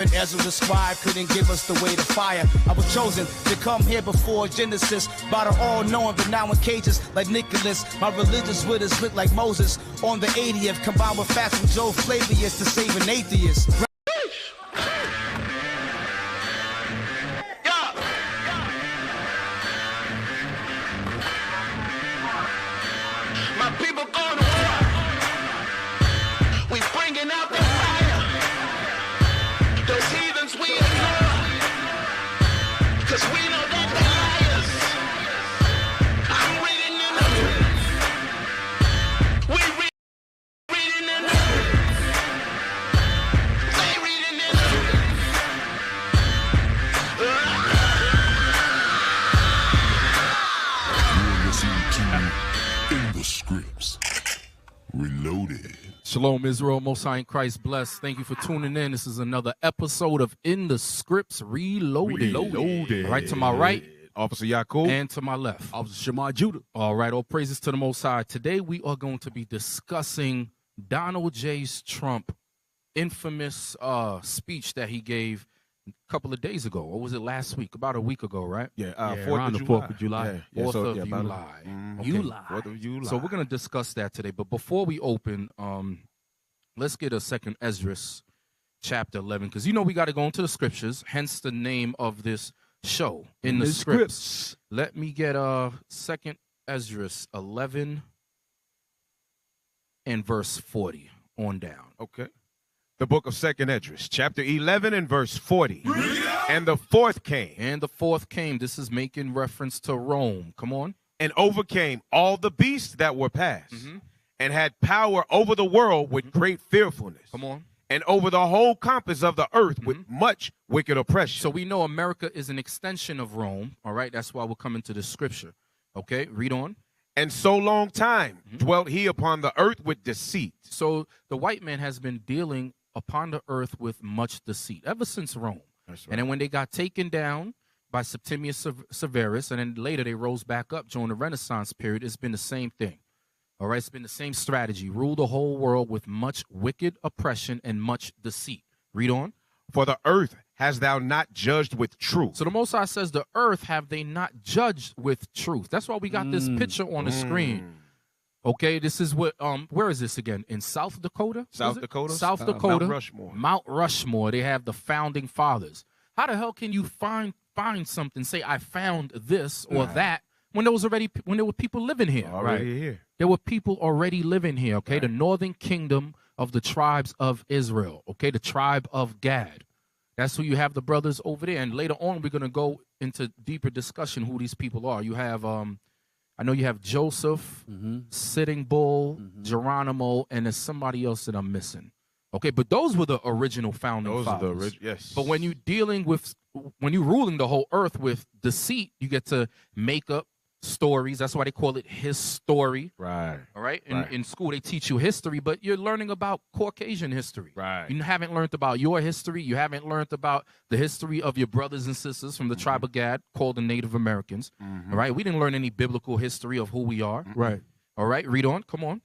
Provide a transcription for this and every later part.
And Ezra the scribe couldn't give us the way to fire. I was chosen to come here before Genesis by the all-knowing, but now in cages like Nicholas. My religious withers lit like Moses on the 80th, combined with fast from Joe Flavius to save an atheist. My people going to war. We bringing out the fire. Those heathens we ignore. Cause we know that they're liars. I'm reading in the we reading in the they reading in You're listening to In the Scripts Reloaded. Shalom, Israel, Most High in Christ bless. Thank you for tuning in. This is another episode of In the Scripts Reloaded. Right to my right, Officer Yakub. and to my left, Officer Shamar Judah. all right, all praises to the Most High. Today we are going to be discussing Donald J. Trump infamous speech that he gave a couple of days ago. Or was it last week? About a week ago, right? Yeah, around the 4th of July. Yeah, 4th so, of yeah, July. Okay. You lie. 4th of July. So we're going to discuss that today. But before we open, let's get a second Esdras chapter 11. Because you know we got to go into the scriptures, hence the name of this show, In the Scripts. Let me get second Esdras 11 and verse 40 on down. Okay. The book of 2nd Esdras, chapter 11 and verse 40. And the fourth came And the fourth came. This is making reference to Rome. Come on. and overcame all the beasts that were passed, Mm-hmm. and had power over the world with great fearfulness, Come on. and over the whole compass of the earth with much wicked oppression. So we know America is an extension of Rome. All right. That's why we're coming to the scripture. Okay. Read on. And so long time dwelt he upon the earth with deceit. So the white man has been dealing upon the earth with much deceit ever since Rome. That's And then when they got taken down by Septimius Severus, and then later they rose back up during the Renaissance period, it's been the same thing. All right, it's been the same strategy. Rule the whole world with much wicked oppression and much deceit. Read on. For the earth hast thou not judged with truth. So the Most High says, the earth have they not judged with truth. That's why we got this picture on the screen. Okay, this is what, where is this again? In South Dakota? South Is it? Dakota? South Dakota. Mount Rushmore. Mount Rushmore. They have the founding fathers. How the hell can you find something, say I found this or that, when there were people living here? Already here. There were people already living here, okay? The northern kingdom of the tribes of Israel, okay? The tribe of Gad. That's who you have, the brothers over there. And later on, we're going to go into deeper discussion who these people are. You have, I know you have Joseph, Sitting Bull, Geronimo, and there's somebody else that I'm missing. Okay, but those were the original founding Those are the fathers. original, yes. But when you're ruling the whole earth with deceit, you get to make up stories. That's why they call it his story. Right. All right. Right. In school, they teach you history, but you're learning about Caucasian history. Right. You haven't learned about your history. You haven't learned about the history of your brothers and sisters from the tribe of Gad, called the Native Americans. All right. We didn't learn any biblical history of who we are. Right. All right. Read on. Come on.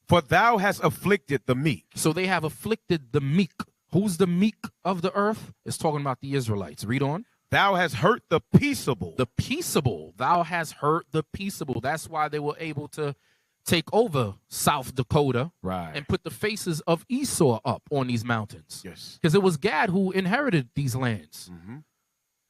For thou hast afflicted the meek. So they have afflicted the meek. Who's the meek of the earth? It's talking about the Israelites. Read on. Thou hast hurt the peaceable. The peaceable. Thou hast hurt the peaceable. That's why they were able to take over South Dakota Right. and put the faces of Esau up on these mountains. Yes. Because it was Gad who inherited these lands.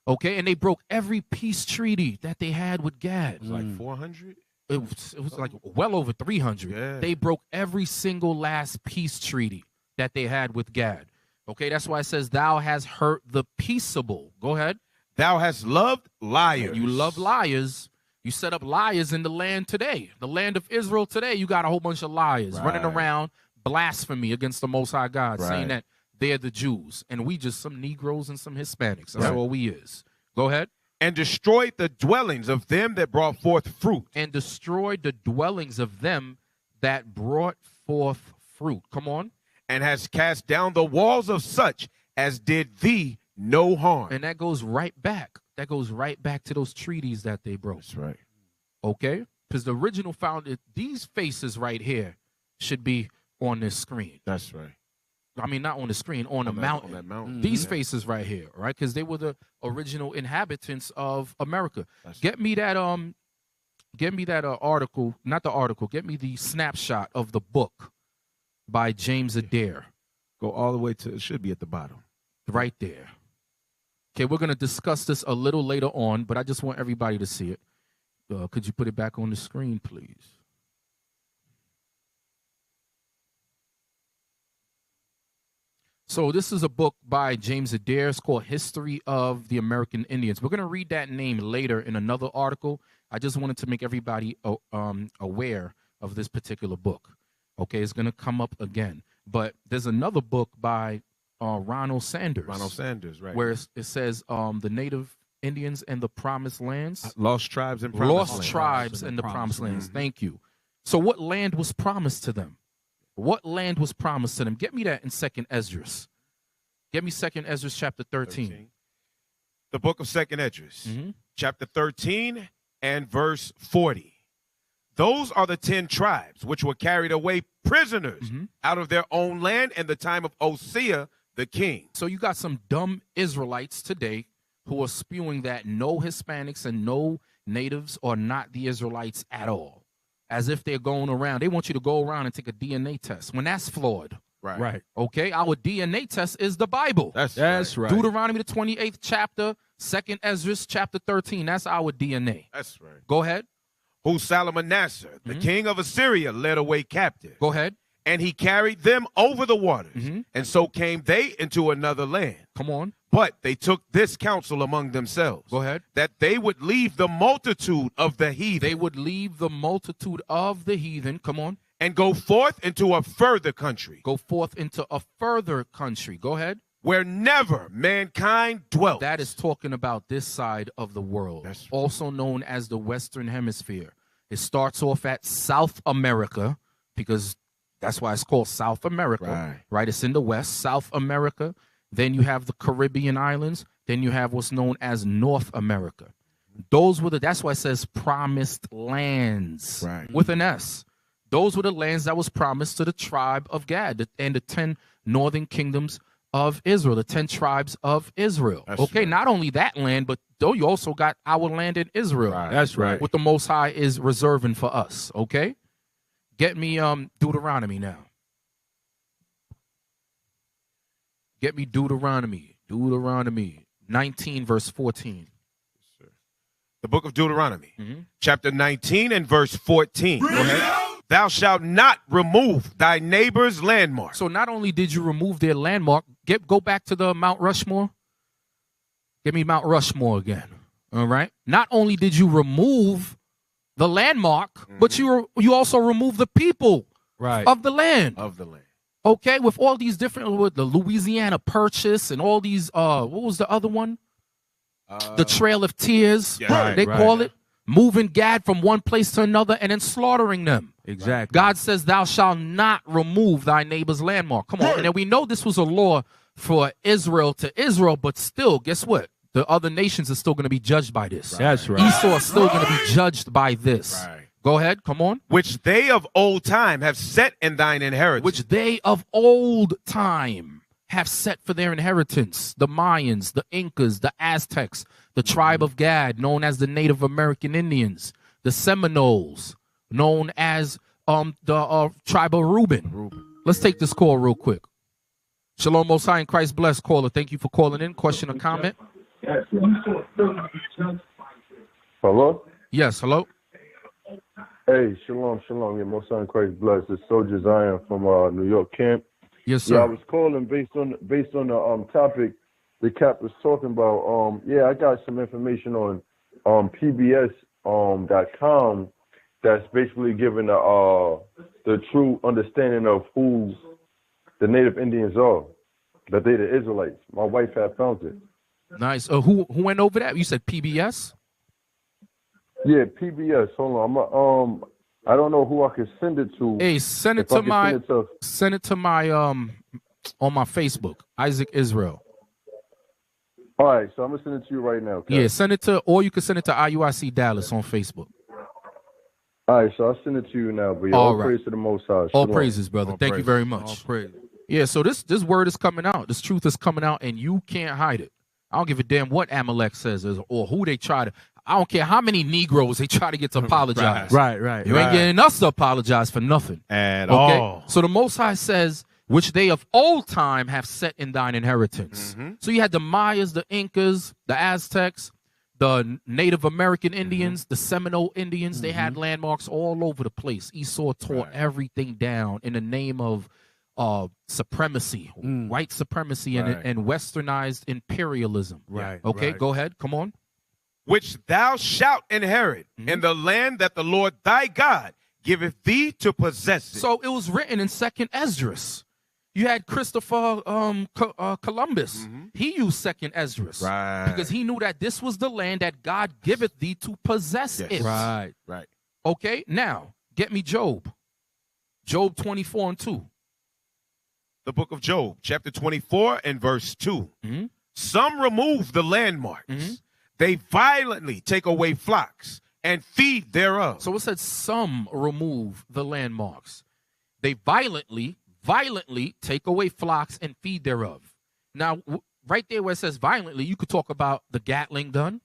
Okay, and they broke every peace treaty that they had with Gad. Like 400? It was like well over 300. Yeah. They broke every single last peace treaty that they had with Gad. Okay, that's why it says, thou hast hurt the peaceable. Go ahead. Thou hast loved liars. You love liars. You set up liars in the land today. The land of Israel today, you got a whole bunch of liars running around, blasphemy against the Most High God, saying that they're the Jews. And we just some Negroes and some Hispanics. That's all we is. Go ahead. And destroyed the dwellings of them that brought forth fruit. And destroyed the dwellings of them that brought forth fruit. Come on. And has cast down the walls of such as did thee no harm. And that goes right back. That goes right back to those treaties that they broke. That's right. Okay? Because the original these faces right here should be on this screen. That's right. I mean, not on the screen, on the mountain. On that mountain. These faces right here, right? Because they were the original inhabitants of America. Get me that article, not the article. Get me the snapshot of the book by James Adair. Go all the way to, it should be at the bottom. Right there. Okay, we're going to discuss this a little later on, but I just want everybody to see it. Could you put it back on the screen, please? So this is a book by James Adair. It's called History of the American Indians. We're going to read that name later in another article. I just wanted to make everybody aware of this particular book. Okay, it's going to come up again. But there's another book by Ronald Sanders. Ronald Sanders, right. Where it says the Native Indians and the Promised Lands. Lost Tribes and Promised Lands. Lost Tribes and the Promised Lands. Thank you. So what land was promised to them? What land was promised to them? Get me that in 2nd Esdras. Get me 2nd Esdras chapter 13. The book of 2nd Esdras, chapter 13 and verse 40. Those are the 10 tribes which were carried away prisoners out of their own land in the time of Hosea the king. So you got some dumb Israelites today who are spewing that no Hispanics and no natives are not the Israelites at all. As if they're going around. They want you to go around and take a DNA test when that's flawed. Right. Okay, our DNA test is the Bible. That's right. Deuteronomy, the 28th chapter, 2nd Esdras, chapter 13. That's our DNA. That's right. Go ahead. Who Salmanasseh, the king of Assyria, led away captive. Go ahead. And he carried them over the waters. And so came they into another land. Come on. But they took this counsel among themselves. Go ahead. That they would leave the multitude of the heathen. They would leave the multitude of the heathen. Come on. And go forth into a further country. Go forth into a further country. Go ahead. Where never mankind dwelt. That is talking about this side of the world. That's right. Also known as the Western Hemisphere. It starts off at South America because that's why it's called South America. Right? It's in the West, South America. Then you have the Caribbean islands. Then you have what's known as North America. That's why it says promised lands with an S. Those were the lands that was promised to the tribe of Gad and the 10 northern kingdoms of Israel, the 10 tribes of Israel. Not only that land, but though you also got our land in Israel. That's right. What the Most High is reserving for us. Okay? Get me Deuteronomy now. Get me Deuteronomy 19, verse 14. The book of Deuteronomy, chapter 19 and verse 14. Go ahead. Thou shalt not remove thy neighbor's landmark. So not only did you remove their landmark, go back to the Mount Rushmore. Give me Mount Rushmore again. All right. Not only did you remove the landmark, but you also removed the people of the land. Okay, with all these different, with the Louisiana Purchase and all these, what was the other one? The Trail of Tears, they call it. Moving Gad from one place to another and then slaughtering them. Exactly. God says, thou shalt not remove thy neighbor's landmark. Come on. And then we know this was a law for Israel to Israel, but still, guess what? The other nations are still going to be judged by this. That's right. Esau is still going to be judged by this. Go ahead. Come on. Which they of old time have set in thine inheritance. Which they of old time have set for their inheritance. The Mayans, the Incas, the Aztecs, the tribe of Gad, known as the Native American Indians, the Seminoles, known as the tribe of Reuben. Let's take this call real quick. Shalom, Most High, and Christ bless. Caller, thank you for calling in. Question or comment? Hello? Yes, hello. Hey, shalom. Yeah, Most High, and Christ bless. It's Soldier Zion from New York camp. Yes, sir. Yeah, I was calling based on the topic the Cap was talking about. I got some information on PBS.com that's basically giving the true understanding of who the Native Indians are, that they're the Israelites. My wife had found it. Nice. Who went over that? You said PBS? Yeah, PBS. Hold on. I don't know who I can send it to. Hey, send it to my on my Facebook, Isaac Israel. All right, so I'm gonna send it to you right now. Okay? Yeah, send it to, or you can send it to IUIC Dallas on Facebook. All right, so I'll send it to you now. But yeah, all praise to the Most High. All praises, brother. Thank you very much. All praise. Yeah, so this word is coming out. This truth is coming out, and you can't hide it. I don't give a damn what Amalek says or who they try to. I don't care how many Negroes they try to get to apologize. Right. You ain't getting us to apologize for nothing. At all. So the Most High says, which they of old time have set in thine inheritance. So you had the Mayas, the Incas, the Aztecs, the Native American Indians, the Seminole Indians. They had landmarks all over the place. Esau tore everything down in the name of supremacy, white supremacy, and westernized imperialism. Right. Okay, go ahead. Come on. Which thou shalt inherit in the land that the Lord thy God giveth thee to possess it. So it was written in 2nd Esdras. You had Christopher Columbus. He used 2nd Esdras. Right. Because he knew that this was the land that God giveth thee to possess it. Right. Okay, now, get me Job. Job 24:2. The book of Job, chapter 24 and verse 2. Some remove the landmarks. They violently take away flocks and feed thereof. So it said some remove the landmarks. They violently take away flocks and feed thereof. Now, right there where it says violently, you could talk about the Gatling gun,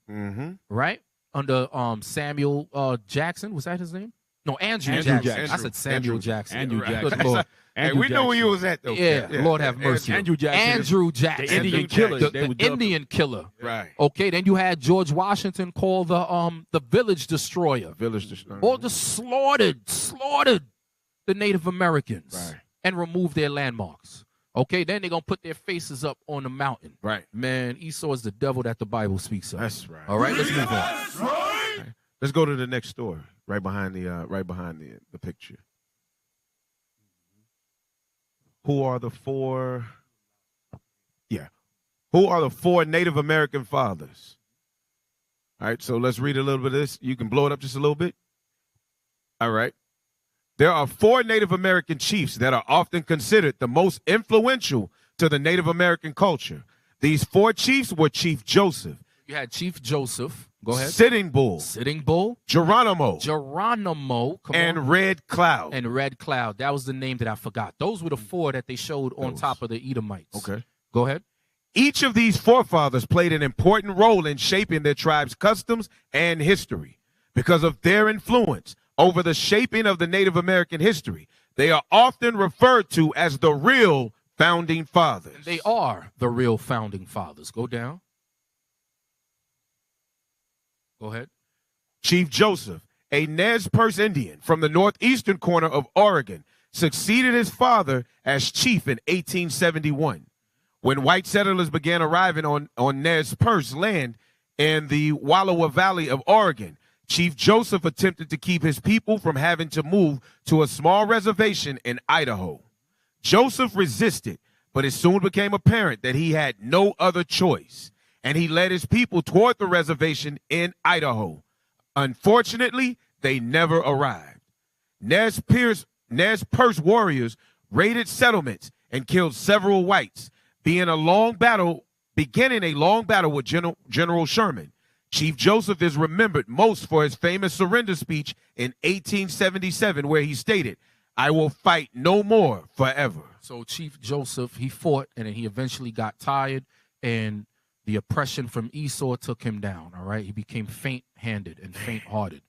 right? Under Samuel Jackson. Was that his name? No, Andrew Jackson. I said Samuel Jackson. Andrew Good Jackson. Lord. Hey, we know where you was at, though. Yeah, Lord have mercy. Andrew Jackson. The Indian killer. The Indian killer. Right. Okay, then you had George Washington called the village destroyer. Village destroyer. Or the slaughtered the Native Americans. Right. And removed their landmarks. Okay, then they're going to put their faces up on the mountain. Right. Man, Esau is the devil that the Bible speaks of. That's right. All right, let's move on. Right. Let's go to the next story, right behind the picture. Who are the four Native American fathers? All right, so let's read a little bit of this. You can blow it up just a little bit. All right. There are 4 Native American chiefs that are often considered the most influential to the Native American culture. These 4 chiefs were Chief Joseph. You had Chief Joseph. Go ahead. Sitting Bull. Geronimo. And Red Cloud. And Red Cloud. That was the name that I forgot. Those were the 4 that they showed on top of the Edomites. Okay. Go ahead. Each of these forefathers played an important role in shaping their tribe's customs and history. Because of their influence over the shaping of the Native American history, they are often referred to as the real founding fathers. They are the real founding fathers. Go down. Go ahead. Chief Joseph, a Nez Perce Indian from the northeastern corner of Oregon, succeeded his father as chief in 1871. When white settlers began arriving on Nez Perce land in the Wallowa Valley of Oregon, Chief Joseph attempted to keep his people from having to move to a small reservation in Idaho. Joseph resisted, but it soon became apparent that he had no other choice, and he led his people toward the reservation in Idaho. Unfortunately, they never arrived. Nez Perce warriors raided settlements and killed several whites, beginning a long battle with General Sherman. Chief Joseph is remembered most for his famous surrender speech in 1877, where he stated, "I will fight no more forever." So Chief Joseph, he fought, and then he eventually got tired, and the oppression from Esau took him down, all right? He became faint-handed and faint-hearted.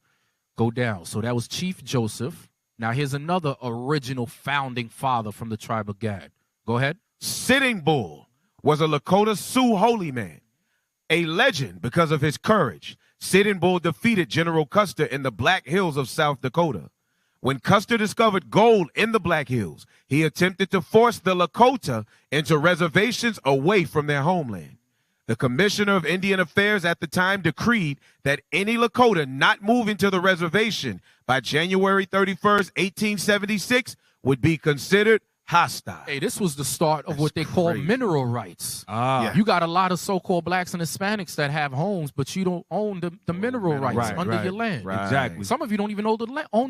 Go down. So that was Chief Joseph. Now here's another original founding father from the tribe of Gad. Go ahead. Sitting Bull was a Lakota Sioux holy man. A legend because of his courage, Sitting Bull defeated General Custer in the Black Hills of South Dakota. When Custer discovered gold in the Black Hills, he attempted to force the Lakota into reservations away from their homeland. The Commissioner of Indian Affairs at the time decreed that any Lakota not moving to the reservation by January 31st, 1876 would be considered hostile. Hey, this was the start of what they call mineral rights. Yeah. You got a lot of so-called blacks and Hispanics that have homes, but you don't own the mineral rights under your land. Right. Exactly. Some of you don't even own the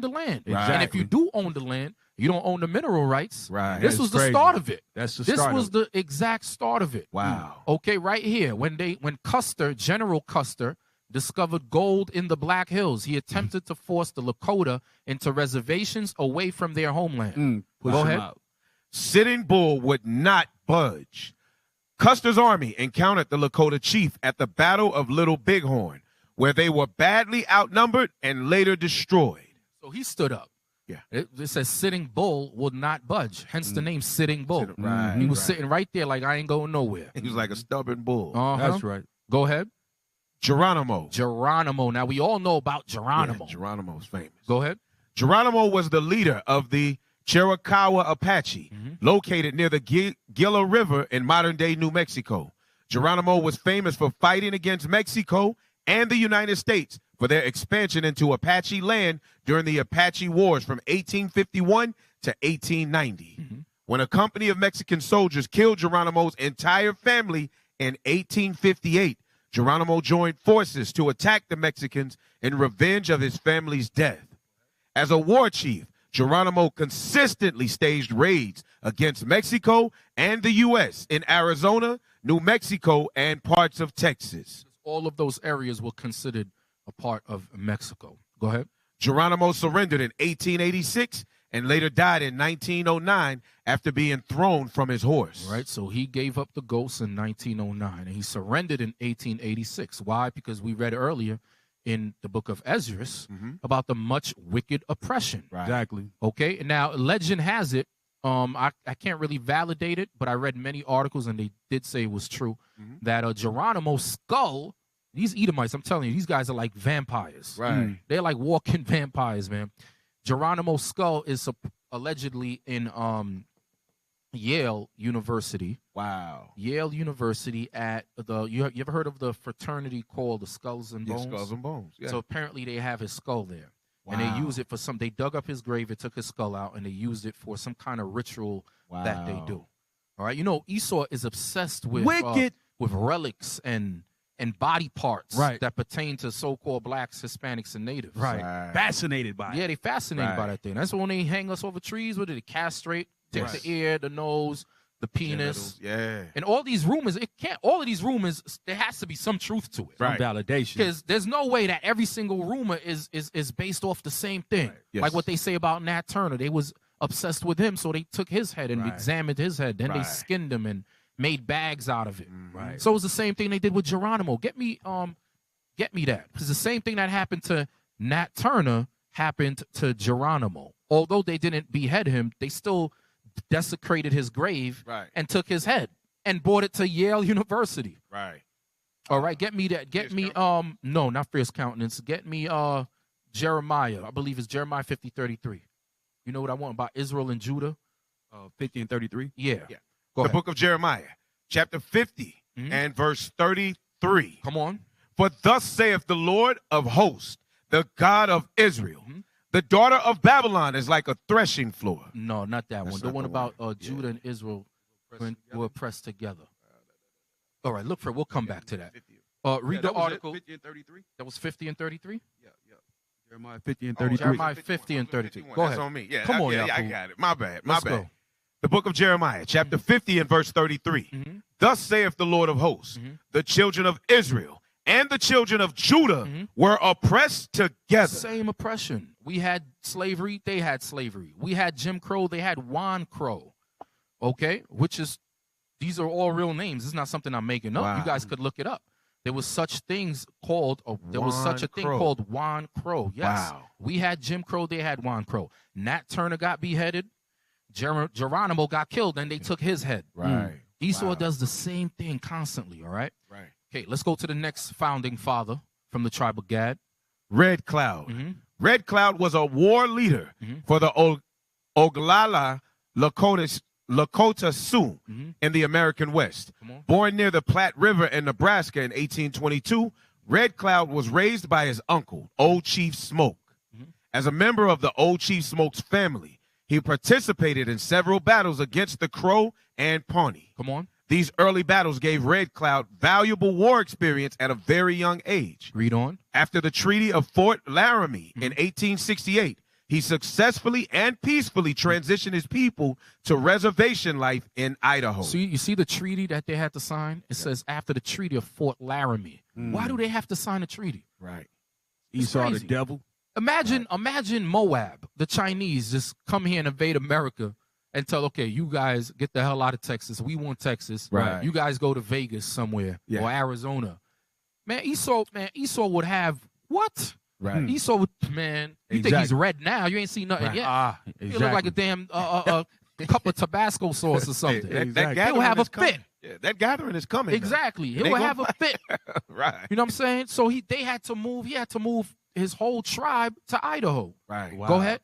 land. Exactly. And if you do own the land, you don't own the mineral rights. Right. This was the start of it. That's the This start. was the exact start of it. Wow. Okay, right here. When General Custer discovered gold in the Black Hills, he attempted to force the Lakota into reservations away from their homeland. Push Go him ahead. out. Sitting Bull would not budge. Custer's army encountered the Lakota chief at the Battle of Little Bighorn, where they were badly outnumbered and later destroyed. So he stood up. Yeah. It says Sitting Bull would not budge, hence the name Sitting Bull. Right, He was sitting right there like, I ain't going nowhere. He was like a stubborn bull. That's right. Go ahead. Geronimo. Geronimo. Now, we all know about Geronimo. Yeah, Geronimo's famous. Go ahead. Geronimo was the leader of the Chiricahua Apache, located near the Gila River in modern-day New Mexico. Geronimo was famous for fighting against Mexico and the United States for their expansion into Apache land during the Apache Wars from 1851 to 1890. When a company of Mexican soldiers killed Geronimo's entire family in 1858, Geronimo joined forces to attack the Mexicans in revenge of his family's death. As a war chief, Geronimo consistently staged raids against Mexico and the U.S. in Arizona, New Mexico, and parts of Texas. All of those areas were considered a part of Mexico. Go ahead. Geronimo surrendered in 1886 and later died in 1909 after being thrown from his horse. Right, so he gave up the ghost in 1909, and he surrendered in 1886. Why? Because we read earlier in the book of Ezra about the much wicked oppression. Right. Exactly. Okay, now legend has it, I can't really validate it, but I read many articles, and they did say it was true, that Geronimo's skull, these Edomites, I'm telling you, these guys are like vampires. Right. They're like walking vampires, man. Geronimo's skull is allegedly in Yale University. Wow. Yale University at the, you ever heard of the fraternity called the Skulls and Bones? Skulls and Bones. Yeah. So apparently they have his skull there. Wow. And they use it for some, they dug up his grave, it took his skull out, and they used it for some kind of ritual that they do. All right. You know, Esau is obsessed with relics and body parts that pertain to so-called blacks, Hispanics, and natives. Right. Fascinated by it. Yeah, they fascinated by that thing. That's when they hang us over trees. What did they castrate? Take the ear, the nose, the penis. Yeah. And all these rumors, all of these rumors, there has to be some truth to it. Some validation. Because there's no way that every single rumor is based off the same thing. Right. Yes. Like what they say about Nat Turner. They was obsessed with him, so they took his head and examined his head. Then they skinned him and made bags out of it. Right. So it was the same thing they did with Geronimo. Get me that. Because the same thing that happened to Nat Turner happened to Geronimo. Although they didn't behead him, they still desecrated his grave and took his head and brought it to Yale University. Right. All right, get me that. Get me no, not Fierce Countenance. Get me Jeremiah. I believe it's Jeremiah 50:33. You know what I want about Israel and Judah? 50 and 33. Yeah. Go ahead. Book of Jeremiah, chapter 50 and verse 33. Come on. For thus saith the Lord of hosts, the God of Israel, the daughter of Babylon is like a threshing floor. No, not that one. The one about Judah and Israel were pressed together. All right, look for it. We'll come back to that. Read the article. 50 and 33. That was 50 and 33? Yeah. Jeremiah 50 and 33. Jeremiah 50 and 33. Go ahead. That's on me. Yeah, Come on, I Yaakov. got it. My bad. Let's go. The book of Jeremiah, chapter 50 and verse 33. Thus saith the Lord of hosts, the children of Israel and the children of Judah were oppressed together. Same oppression. We had slavery, they had slavery. We had Jim Crow, they had Juan Crow. Okay? These are all real names. This is not something I'm making up. Wow. You guys could look it up. There was such things called, called Juan Crow. Yes. Wow. We had Jim Crow, they had Juan Crow. Nat Turner got beheaded. Geronimo got killed, and they took his head. Right. Esau does the same thing constantly, all right? Right. Okay, let's go to the next founding father from the tribe of Gad. Red Cloud. Red Cloud was a war leader for the Oglala Lakota Sioux in the American West. Born near the Platte River in Nebraska in 1822, Red Cloud was raised by his uncle, Old Chief Smoke. As a member of the Old Chief Smoke's family, he participated in several battles against the Crow and Pawnee. Come on. These early battles gave Red Cloud valuable war experience at a very young age. Read on. After the Treaty of Fort Laramie in 1868, he successfully and peacefully transitioned his people to reservation life in Idaho. So you see the treaty that they had to sign? It says after the Treaty of Fort Laramie. Why do they have to sign a treaty? Right. Esau the crazy. devil. Imagine Moab, the Chinese, just come here and invade America, and tell, okay, you guys get the hell out of Texas. We want Texas. Right. You guys go to Vegas somewhere or Arizona. Man, Esau would have what? Right. Esau would, man, you think he's red now. You ain't seen nothing yet. Exactly. You look like a damn cup of Tabasco sauce or something. That He'll have a fit. Yeah, that gathering is coming. Exactly. He'll have a fit. Right. You know what I'm saying? So he had to move his whole tribe to Idaho. Right. Go ahead.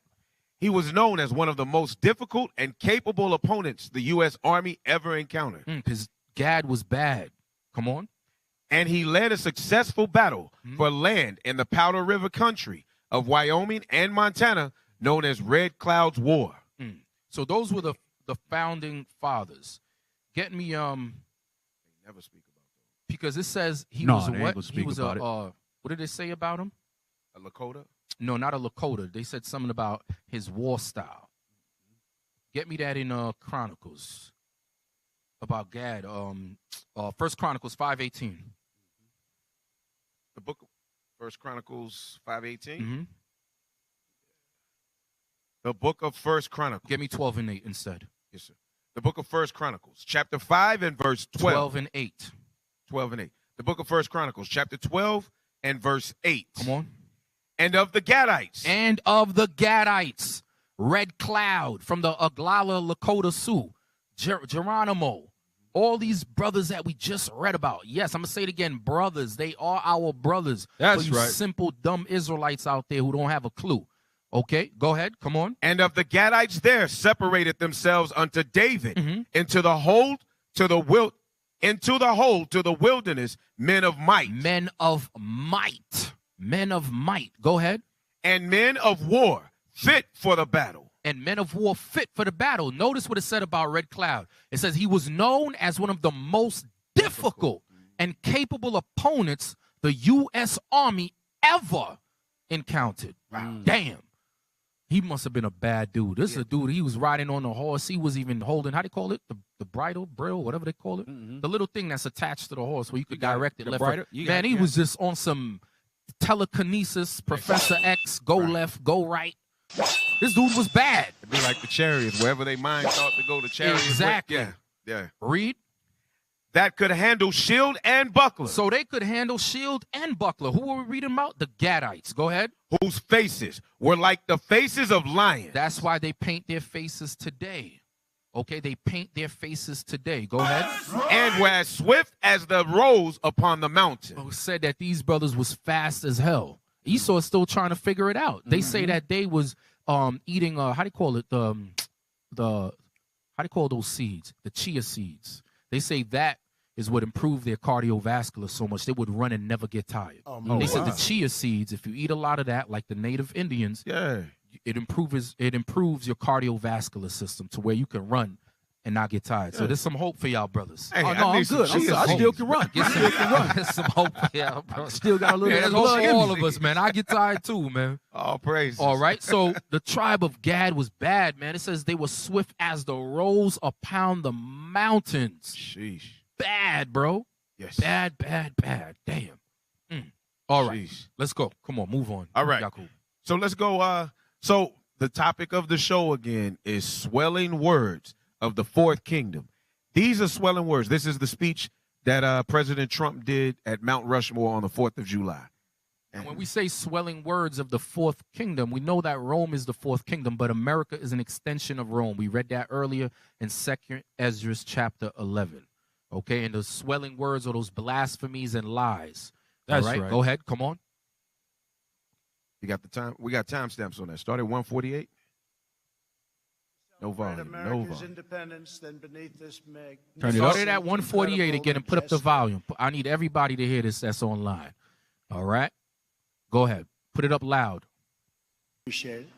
He was known as one of the most difficult and capable opponents the U.S. Army ever encountered. Because Gad was bad. Come on. And he led a successful battle for land in the Powder River country of Wyoming and Montana, known as Red Cloud's War. So those were the founding fathers. Get me Never speak about those. because it says he No, was a they ain't what? gonna He speak was about a what did they say about him? A Lakota? No, not a Lakota. They said something about his war style. Get me that in Chronicles about Gad. First Chronicles 5:18. The book of First Chronicles 5:18. The book of First Chronicles. Give me 12 and 8 instead. Yes, sir. The book of First Chronicles, chapter 5 and verse 12. 12 and 8. 12 and 8. The book of First Chronicles, chapter 12 and verse 8. Come on. And of the Gadites. And of the Gadites, Red Cloud from the Oglala Lakota Sioux, Geronimo, all these brothers that we just read about. Yes, I'm going to say it again, brothers. They are our brothers. That's for you right. simple, dumb Israelites out there who don't have a clue. Okay, go ahead. Come on. And of the Gadites there separated themselves unto David into the hold to the wilderness, men of might. Men of might. Men of might. Go ahead. And men of war fit for the battle. And men of war fit for the battle. Notice what it said about Red Cloud. It says he was known as one of the most difficult and capable opponents the U.S. Army ever encountered. Wow. Damn. He must have been a bad dude. This is a dude, he was riding on a horse. He was even holding, how do you call it? The bridle, brill, whatever they call it. The little thing that's attached to the horse where you could direct it left. Right. Man, he was just on some telekinesis, Professor X, go left, go right. This dude was bad. It'd be like the chariots, wherever they mind thought to go, the chariots. Exactly. Yeah. Read. That could handle shield and buckler. So they could handle shield and buckler. Who were we reading about? The Gadites. Go ahead. Whose faces were like the faces of lions. That's why they paint their faces today. Okay, they paint their faces today. Go ahead. And were as swift as the roes upon the mountain. Who said that these brothers was fast as hell. Esau is still trying to figure it out. They say that they was eating how do you call it? The how do you call those seeds? The chia seeds. They say that is what improved their cardiovascular so much. They would run and never get tired. They said the chia seeds, if you eat a lot of that, like the native Indians, it improves your cardiovascular system to where you can run and not get tired. So there's some hope for y'all brothers. Hey, Oh, no, I'm good. I still can run. Get some hope for y'all, bro. Still got a little There's hope for all of us, man. I get tired too, man. All praise. All right. So the tribe of Gad was bad, man. It says they were swift as the roes upon the mountains. Sheesh. Bad, bro. Yes. Bad. Damn. All right. Sheesh. Let's go. Come on, move on. All right. Y'all cool. So let's go. So the topic of the show again is swelling words of the fourth kingdom. These are swelling words. This is the speech that President Trump did at Mount Rushmore on the 4th of July. And when we say swelling words of the fourth kingdom, we know that Rome is the fourth kingdom, but America is an extension of Rome. We read that earlier in 2nd Ezra chapter 11. Okay, and those swelling words are those blasphemies and lies. That's all right. right. Go ahead. Come on. You got the time. We got timestamps on that. Start at 1:48. No volume. America's independence, then beneath this Turn it Start up. it at 148 again and put up the volume. I need everybody to hear this that's online. All right? Go ahead. Put it up loud. Appreciate it.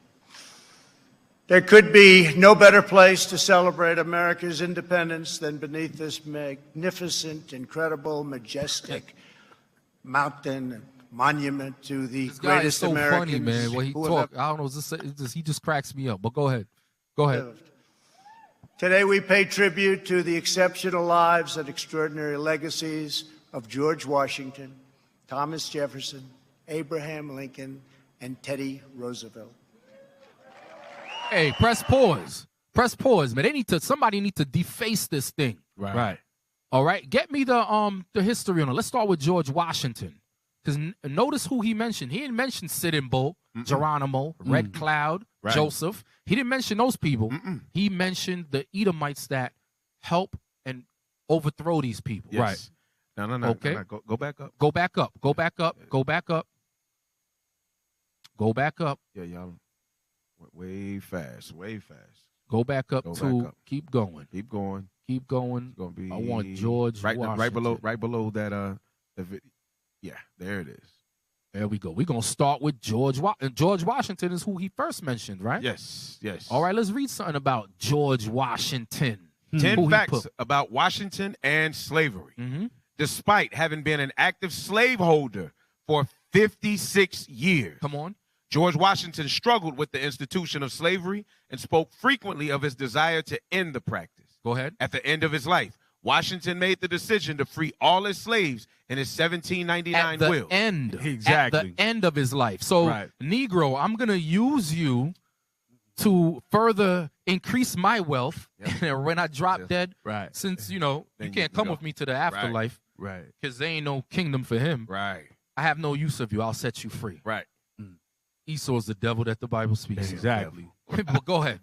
There could be no better place to celebrate America's independence than beneath this magnificent, incredible, majestic mountain monument to the This guy is greatest so Americans funny, man. When he who talk, have I don't know. It's just, he just cracks me up. But go ahead. Go ahead. lived. Today we pay tribute to the exceptional lives and extraordinary legacies of George Washington, Thomas Jefferson, Abraham Lincoln, and Teddy Roosevelt. Hey, press pause. Press pause, man. Somebody need to deface this thing. Right. All right. Get me the history on it. Let's start with George Washington. Because notice who he mentioned. He didn't mention Sitting Bull, Geronimo, Red Cloud, Joseph. He didn't mention those people. He mentioned the Edomites that help and overthrow these people. Yes. Right. No. Okay. No. Go back up. Go back up. Go back up. Go back up. Go back up. Yeah, y'all went way fast. Go back up Go to back up. Keep going. Keep going. Keep going. It's gonna be I want George Washington. right below that yeah, there it is. There we go. We're gonna start with George Washington is who he first mentioned, right? Yes. All right, let's read something about George Washington. 10 facts about Washington and slavery. Despite having been an active slaveholder for 56 years. Come on. George Washington struggled with the institution of slavery and spoke frequently of his desire to end the practice. Go ahead. At the end of his life, Washington made the decision to free all his slaves in his 1799 will. Exactly. At the end of his life. So, Negro, I'm going to use you to further increase my wealth when I drop dead. Right. Since, you can't come with me to the afterlife. Right. Because there ain't no kingdom for him. Right. I have no use of you. I'll set you free. Right. Esau's the devil that the Bible speaks of. Exactly. But go ahead.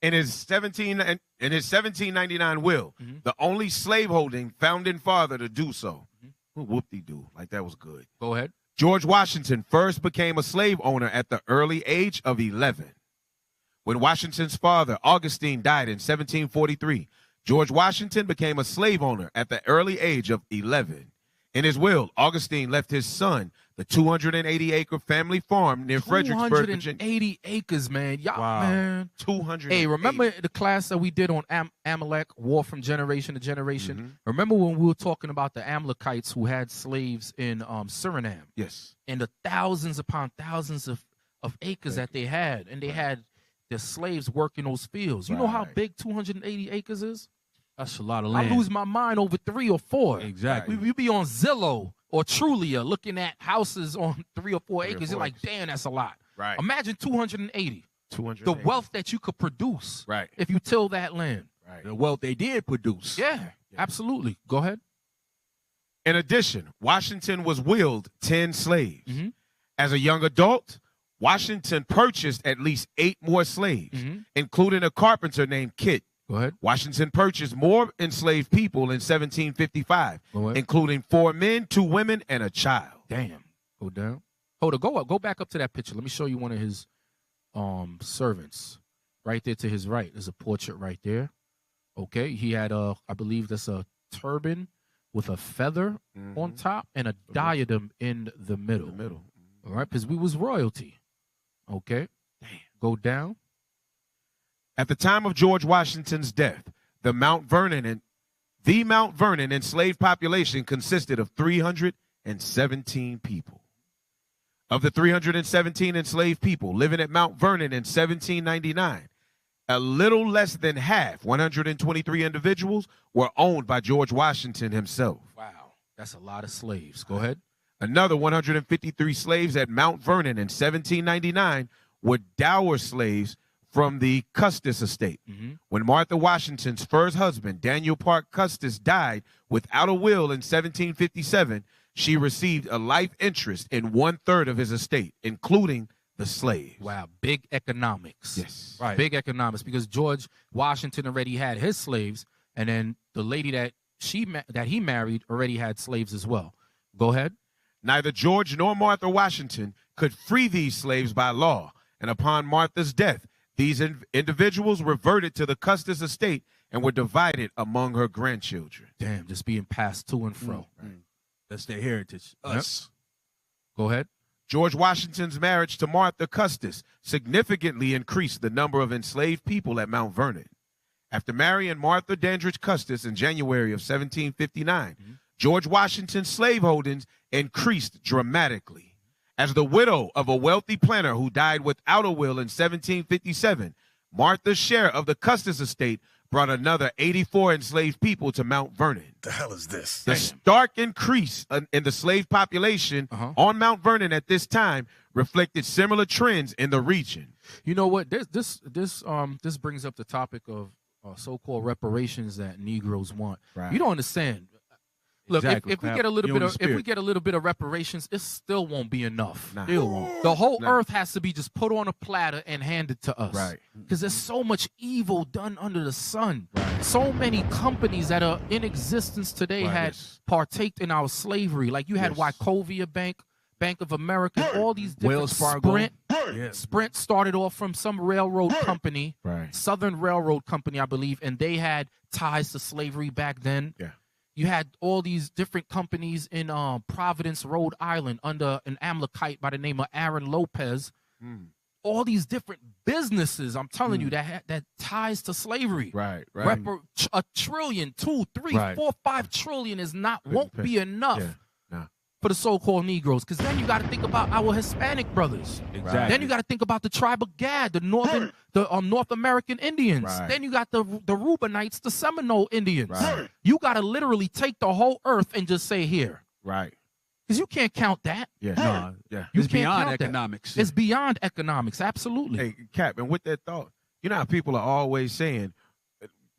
In his 1799 will, the only slaveholding founding father to do so. Whoop-de-doo. Like that was good. Go ahead. George Washington first became a slave owner at the early age of 11. When Washington's father, Augustine, died in 1743, George Washington became a slave owner at the early age of 11. In his will, Augustine left his son the 280-acre family farm near Fredericksburg, Virginia. 280 acres, man. Y'all, man. 200. Hey, remember the class that we did on Amalek, War from Generation to Generation? Remember when we were talking about the Amalekites who had slaves in Suriname? Yes. And the thousands upon thousands of acres that they had. And they had their slaves working those fields. You know how big 280 acres is? That's a lot of land. I lose my mind over 3 or 4. Exactly. We be on Zillow or Trulia looking at houses on 3 or 4 acres. You're like, damn, that's a lot. Right. Imagine 280. 280. The wealth that you could produce if you till that land. Right. The wealth they did produce. Yeah, absolutely. Go ahead. In addition, Washington was willed 10 slaves. As a young adult, Washington purchased at least 8 more slaves, including a carpenter named Kit. Go ahead. Washington purchased more enslaved people in 1755, including 4 men, 2 women, and a child. Damn. Go down. Hold on. Go up. Go back up to that picture. Let me show you one of his servants. Right there to his right. There's a portrait right there. Okay. He had I believe that's a turban with a feather on top and a diadem in the middle. All right. Because we was royalty. Okay. Damn. Go down. At the time of George Washington's death, the Mount Vernon enslaved population consisted of 317 people. Of the 317 enslaved people living at Mount Vernon in 1799, a little less than half, 123 individuals, were owned by George Washington himself. Wow, that's a lot of slaves. Go ahead. Another 153 slaves at Mount Vernon in 1799 were dower slaves from the Custis estate. When Martha Washington's first husband, Daniel Parke Custis, died without a will in 1757, she received a life interest in 1/3 of his estate, including the slaves. Wow, big economics. Yes. Right. Big economics, because George Washington already had his slaves, and then the lady that he married already had slaves as well. Go ahead. Neither George nor Martha Washington could free these slaves by law, and upon Martha's death, these individuals reverted to the Custis estate and were divided among her grandchildren. Damn, just being passed to and fro. That's their heritage. Us. Go ahead. George Washington's marriage to Martha Custis significantly increased the number of enslaved people at Mount Vernon. After marrying Martha Dandridge Custis in January of 1759, George Washington's slaveholdings increased dramatically. As the widow of a wealthy planter who died without a will in 1757, Martha's share of the Custis estate brought another 84 enslaved people to Mount Vernon. The hell is this? The stark increase in the slave population on Mount Vernon at this time reflected similar trends in the region. You know what? This brings up the topic of so-called reparations that Negroes want. Right. You don't understand. Look, Exactly. if we get a little You bit in of the if we spirit. get a little bit of reparations, it still won't be enough. Nah. Still won't. The whole Nah. earth has to be just put on a platter and handed to us. Right. Because there's so much evil done under the sun. So many companies that are in existence today Right, had yes. partaked in our slavery. Like you had Yes. Wachovia Bank, Bank of America, all these different Wells Fargo. Sprint. Yeah. Sprint started off from some railroad company, Right. Southern Railroad Company, I believe, and they had ties to slavery back then. Yeah. You had all these different companies in Providence, Rhode Island, under an Amalekite by the name of Aaron Lopez. All these different businesses, I'm telling you, that ties to slavery. Right. Right. A trillion, 2, 3, Right. 4, 5 trillion won't pay. be enough Yeah. Nah. for the so-called Negroes. Because then you got to think about our Hispanic brothers. Exactly. Then you got to think about the tribe of Gad, the North American Indians. Right. Then you got the Reubenites, the Seminole Indians. Right. You got to literally take the whole earth and just say here, Right. because you can't count that. Yeah. No, Yeah. You it's can't beyond count that. economics. It's beyond economics, absolutely. Hey, Cap, and with that thought, you know how people are always saying,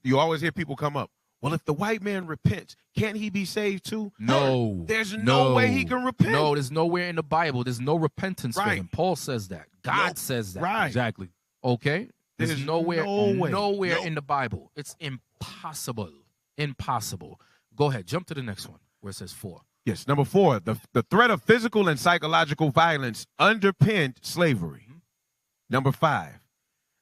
you always hear people come up, well, if the white man repents, can't he be saved too? No. There's no way he can repent. No, there's nowhere in the Bible. There's no repentance for Right. him. Paul says that. God says that. Right. Exactly. Okay? There's There's nowhere, no way. nowhere Nope. in the Bible. It's impossible. Impossible. Go ahead. Jump to the next one where it says 4. Yes. Number 4, the threat of physical and psychological violence underpinned slavery. Number 5,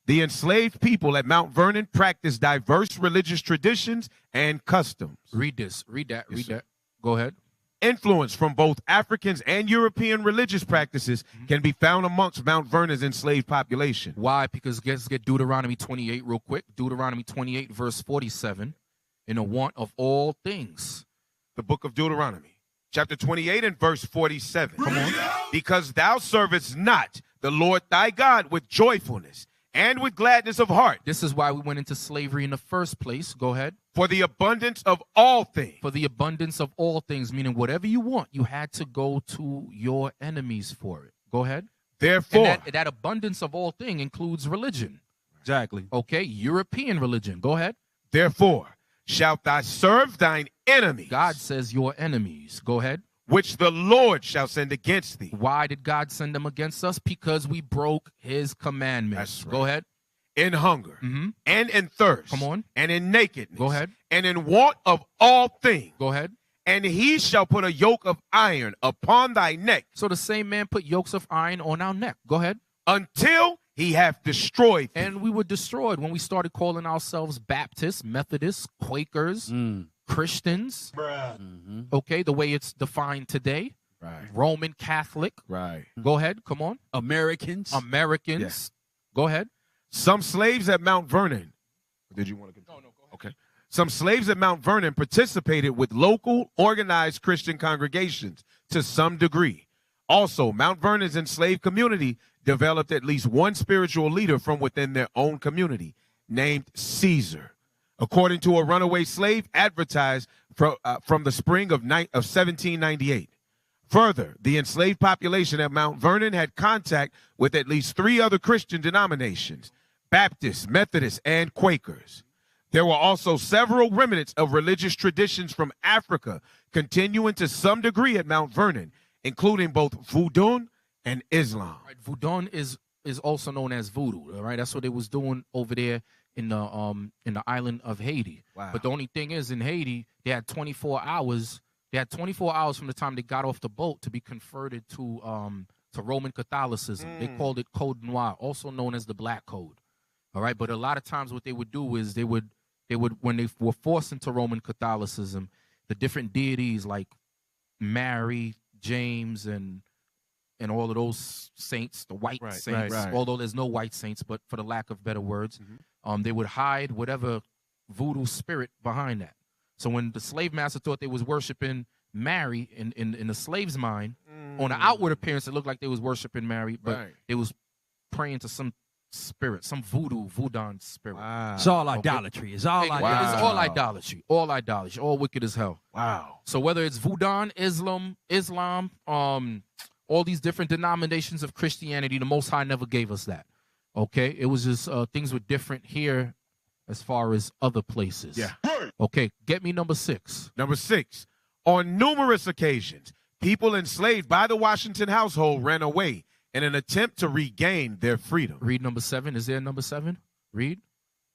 the enslaved people at Mount Vernon practiced diverse religious traditions and customs. Read this. Read that. Yes, Read sir. that. Go ahead. Influence from both Africans and European religious practices can be found amongst Mount Vernon's enslaved population. Why? Because let's get Deuteronomy 28 real quick. Deuteronomy 28, verse 47. In a want of all things. The book of Deuteronomy, chapter 28 and verse 47. Come on. Because thou servest not the Lord thy God with joyfulness and with gladness of heart, This is why we went into slavery in the first place. Go ahead. for the abundance of all things. For the abundance of all things, meaning whatever you want, you had to go to your enemies for it. Go ahead. Therefore, And that abundance of all thing includes religion. Exactly. Okay, European religion. Go ahead. therefore shalt thou serve thine enemies, God says your enemies. Go ahead. which the Lord shall send against thee. Why did God send them against us? Because we broke his commandments. That's right. Go ahead. In hunger, Mhm. and in thirst, Come on. and in nakedness, Go ahead. and in want of all things. Go ahead. And he shall put a yoke of iron upon thy neck So the same man put yokes of iron on our neck. Go ahead. until he hath destroyed thee. And we were destroyed when we started calling ourselves Baptists, Methodists, Quakers, Christians. Okay, the way it's defined today. Right, Roman Catholic. right. Go ahead. Come on. Americans. Americans. Go ahead. Some slaves at Mount Vernon. Did you want to continue? No, go ahead. Okay. Some slaves at Mount Vernon participated with local organized Christian congregations to some degree. Also, Mount Vernon's enslaved community developed at least one spiritual leader from within their own community, named Caesar, according to a runaway slave advertised from the spring of 1798. Further, the enslaved population at Mount Vernon had contact with at least 3 other Christian denominations, Baptists, Methodists, and Quakers. There were also several remnants of religious traditions from Africa continuing to some degree at Mount Vernon, including both Voodoo and Islam. Right. Voodoo is also known as voodoo. All right. That's what they was doing over there in the island of Haiti. Wow. But the only thing is, in Haiti, they had 24 hours. They had 24 hours from the time they got off the boat to be converted to Roman Catholicism. They called it Code Noir, also known as the Black Code. All right. But a lot of times what they would do is they would when they were forced into Roman Catholicism, the different deities like Mary, James, and all of those saints, the white saints, right. although there's no white saints, but for the lack of better words, they would hide whatever voodoo spirit behind that. So when the slave master thought they was worshiping Mary in the slave's mind, on the outward appearance, it looked like they was worshiping Mary, but Right. they was praying to some spirit, some voodoo spirit. Wow. It's all idolatry. It's all It's idolatry. all idolatry, all wicked as hell. Wow. So whether it's Voodoo, Islam, all these different denominations of Christianity, the Most High never gave us that. Okay, it was just things were different here as far as other places. Yeah. Okay, get me number 6. Number 6, on numerous occasions, people enslaved by the Washington household ran away in an attempt to regain their freedom. Read number 7. Is there a number 7? Read.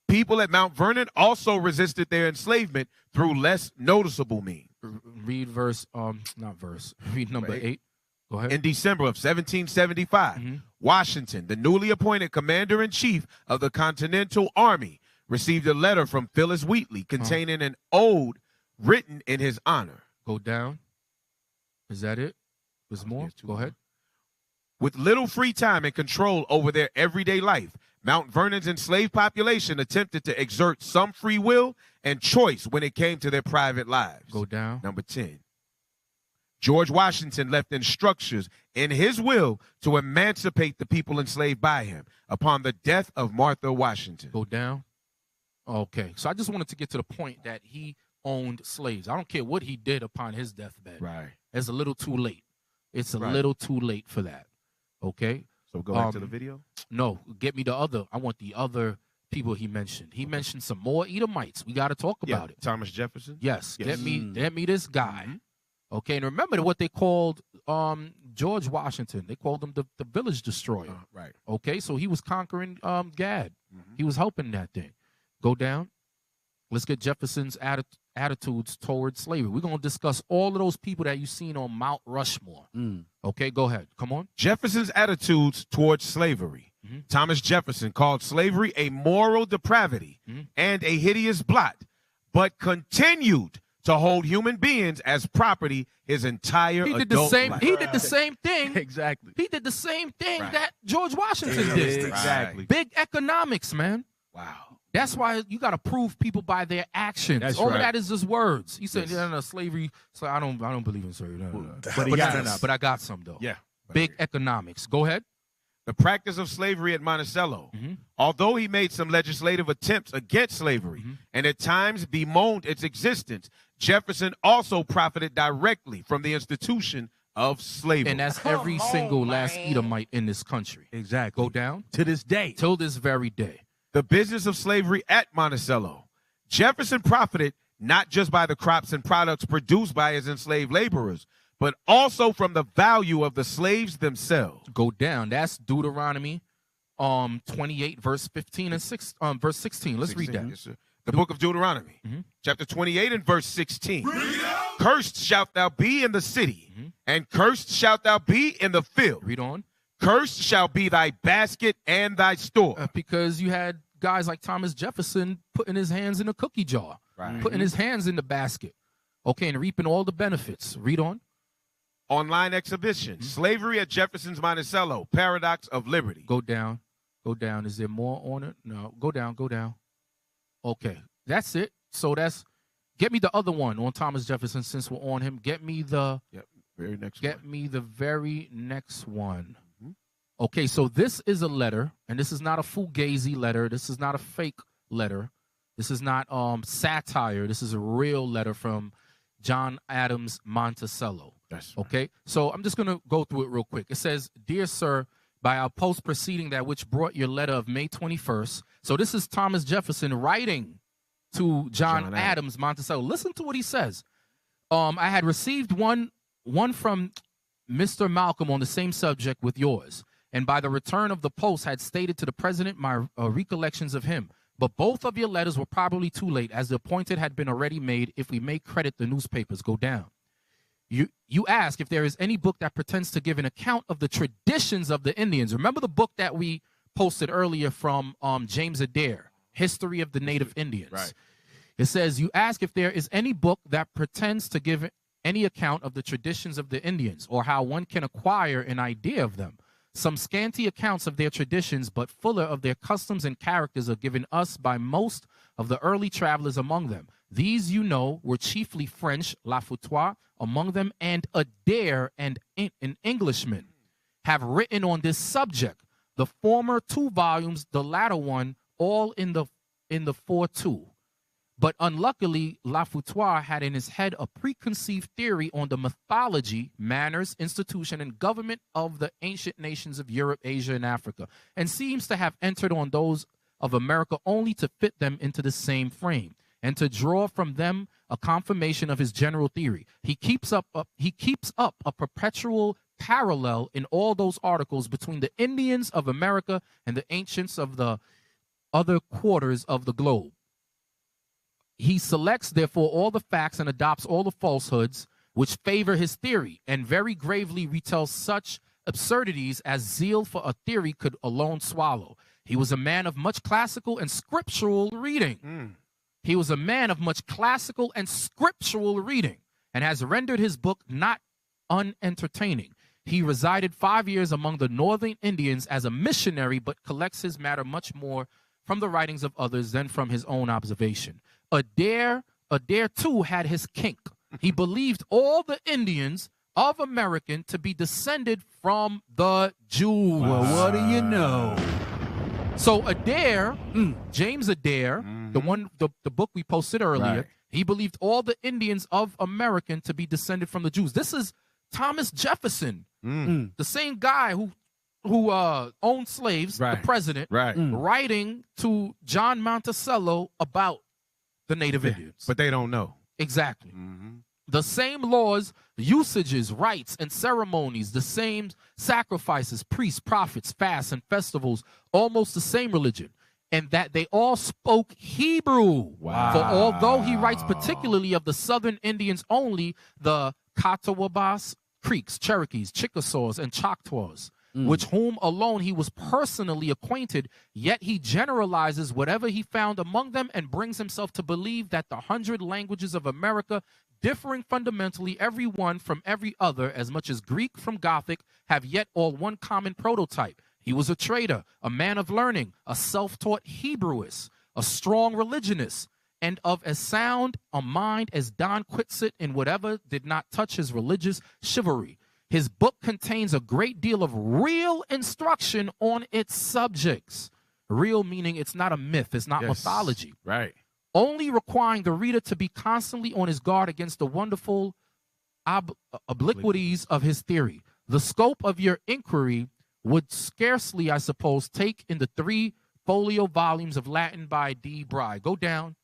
People at Mount Vernon also resisted their enslavement through less noticeable means. Read read number 8. Go ahead. In December of 1775, Washington, the newly appointed commander-in-chief of the Continental Army, received a letter from Phyllis Wheatley containing an ode written in his honor. Go down. Is that it? There's more? Go ahead. With little free time and control over their everyday life, Mount Vernon's enslaved population attempted to exert some free will and choice when it came to their private lives. Go down. Number 10. George Washington left instructions in his will to emancipate the people enslaved by him upon the death of Martha Washington. Go down. Okay. So I just wanted to get to the point that he owned slaves. I don't care what he did upon his deathbed. Right. It's a little too late. It's a little too late for that. Okay. So go back to the video? No, get me the other. I want the other people he mentioned. He mentioned some more Edomites. We got to talk about it. Thomas Jefferson? Yes. Get me this guy. Okay. And remember what they called George Washington. They called him the village destroyer. Right. Okay. So he was conquering Gad. He was helping that thing. Go down. Let's get Jefferson's attitudes towards slavery. We're going to discuss all of those people that you've seen on Mount Rushmore. Okay, go ahead. Come on. Jefferson's attitudes towards slavery. Thomas Jefferson called slavery a moral depravity and a hideous blot, but continued to hold human beings as property his entire adult life. He did the same thing. Exactly. He did the same thing that George Washington did. Exactly. Big economics, man. Wow. That's why you got to prove people by their actions. That's All right. of that is just words. He said, no, slavery. So I don't believe in slavery. No. But I got some though. Yeah. Big economics. Go ahead. The practice of slavery at Monticello, although he made some legislative attempts against slavery and at times bemoaned its existence, Jefferson also profited directly from the institution of slavery. And that's every single last Edomite in this country. Exactly. Go down. To this day. Till this very day. The business of slavery at Monticello. Jefferson profited not just by the crops and products produced by his enslaved laborers, but also from the value of the slaves themselves. Go down. That's Deuteronomy 28, verse 15 and verse 16. Let's read that. Yes, sir. The book of Deuteronomy, chapter 28 and verse 16. Cursed shalt thou be in the city, and cursed shalt thou be in the field. Read on. Cursed shall be thy basket and thy store. Because you had guys like Thomas Jefferson putting his hands in a cookie jar, putting his hands in the basket, okay, and reaping all the benefits. Read on. Online exhibition, slavery at Jefferson's Monticello, paradox of liberty. Go down. Go down. Is there more on it? No. Go down. Go down. Okay. That's it. So get me the other one on Thomas Jefferson since we're on him. Get me the very next Get me the very next one. Okay, so this is a letter, and this is not a fugazi letter. This is not a fake letter. This is not satire. This is a real letter from John Adams Monticello. That's right. Okay, so I'm just going to go through it real quick. It says, "Dear sir, by our post preceding that which brought your letter of May 21st." So this is Thomas Jefferson writing to John Adams Monticello. Listen to what he says. I had received one from Mr. Malcolm on the same subject with yours, and by the return of the post had stated to the president my recollections of him. But both of your letters were probably too late, as the appointed had been already made, if we may credit the newspapers. Go down. You ask if there is any book that pretends to give an account of the traditions of the Indians. Remember the book that we posted earlier from James Adair, History of the Native Indians. Right. It says, you ask if there is any book that pretends to give any account of the traditions of the Indians, or how one can acquire an idea of them. Some scanty accounts of their traditions, but fuller of their customs and characters, are given us by most of the early travelers among them. These, you know, were chiefly French, Lafoutois among them, and Adair and an Englishman have written on this subject. The former 2 volumes, the latter one, all in the 4-2. But unluckily, Lafoutois had in his head a preconceived theory on the mythology, manners, institution, and government of the ancient nations of Europe, Asia, and Africa, and seems to have entered on those of America only to fit them into the same frame and to draw from them a confirmation of his general theory. He keeps up a perpetual parallel in all those articles between the Indians of America and the ancients of the other quarters of the globe. He selects, therefore, all the facts and adopts all the falsehoods which favor his theory, and very gravely retells such absurdities as zeal for a theory could alone swallow. He was a man of much classical and scriptural reading. He was a man of much classical and scriptural reading, and has rendered his book not unentertaining. He resided 5 years among the northern Indians as a missionary, but collects his matter much more from the writings of others than from his own observation. Adair too had his kink. He believed all the Indians of America to be descended from the Jews. Well, what do you know? So Adair, James Adair, the book we posted earlier, he believed all the Indians of America to be descended from the Jews. This is Thomas Jefferson, the same guy who owned slaves, the president, writing to John Monticello about the native Indians. But they don't know. Exactly. The same laws, usages, rites, and ceremonies, the same sacrifices, priests, prophets, fasts, and festivals, almost the same religion, and that they all spoke Hebrew. Wow. For although he writes particularly of the southern Indians only, the Catawbas, Creeks, Cherokees, Chickasaws, and Choctaws, which whom alone he was personally acquainted, yet he generalizes whatever he found among them and brings himself to believe that the 100 languages of America, differing fundamentally every one from every other, as much as Greek from Gothic, have yet all one common prototype. He was a trader, a man of learning, a self-taught Hebrewist, a strong religionist, and of as sound a mind as Don Quixote in whatever did not touch his religious chivalry. His book contains a great deal of real instruction on its subjects. Real meaning it's not a myth, it's not mythology. Right. Only requiring the reader to be constantly on his guard against the wonderful obliquities of his theory. The scope of your inquiry would scarcely, I suppose, take in the 3 folio volumes of Latin by D. Bry. Go down.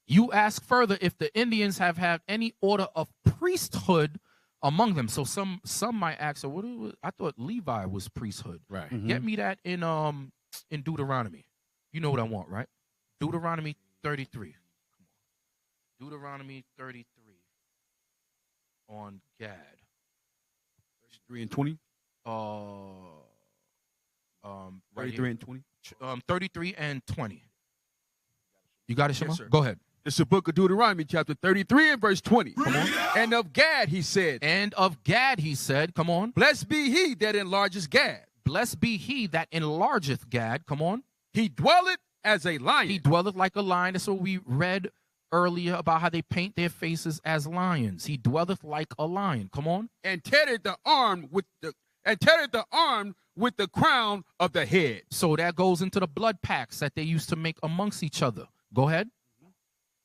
You ask further if the Indians have had any order of priesthood among them. So some might ask, so I thought Levi was priesthood. Right. Get me that in Deuteronomy. You know what I want, right? Deuteronomy 33. Deuteronomy 33 on Gad. 3 and 20. 33 and 20. 33 and 20. You got it, Shema? Yes, sir. Go ahead. It's the book of Deuteronomy, chapter 33 and verse 20. Come on. And of Gad, he said. And of Gad, he said. Come on. Blessed be he that enlarges Gad. Blessed be he that enlargeth Gad. Come on. He dwelleth as a lion. He dwelleth like a lion. That's what we read earlier about how they paint their faces as lions. He dwelleth like a lion. Come on. And teareth the arm with the crown of the head. So that goes into the blood pacts that they used to make amongst each other. Go ahead.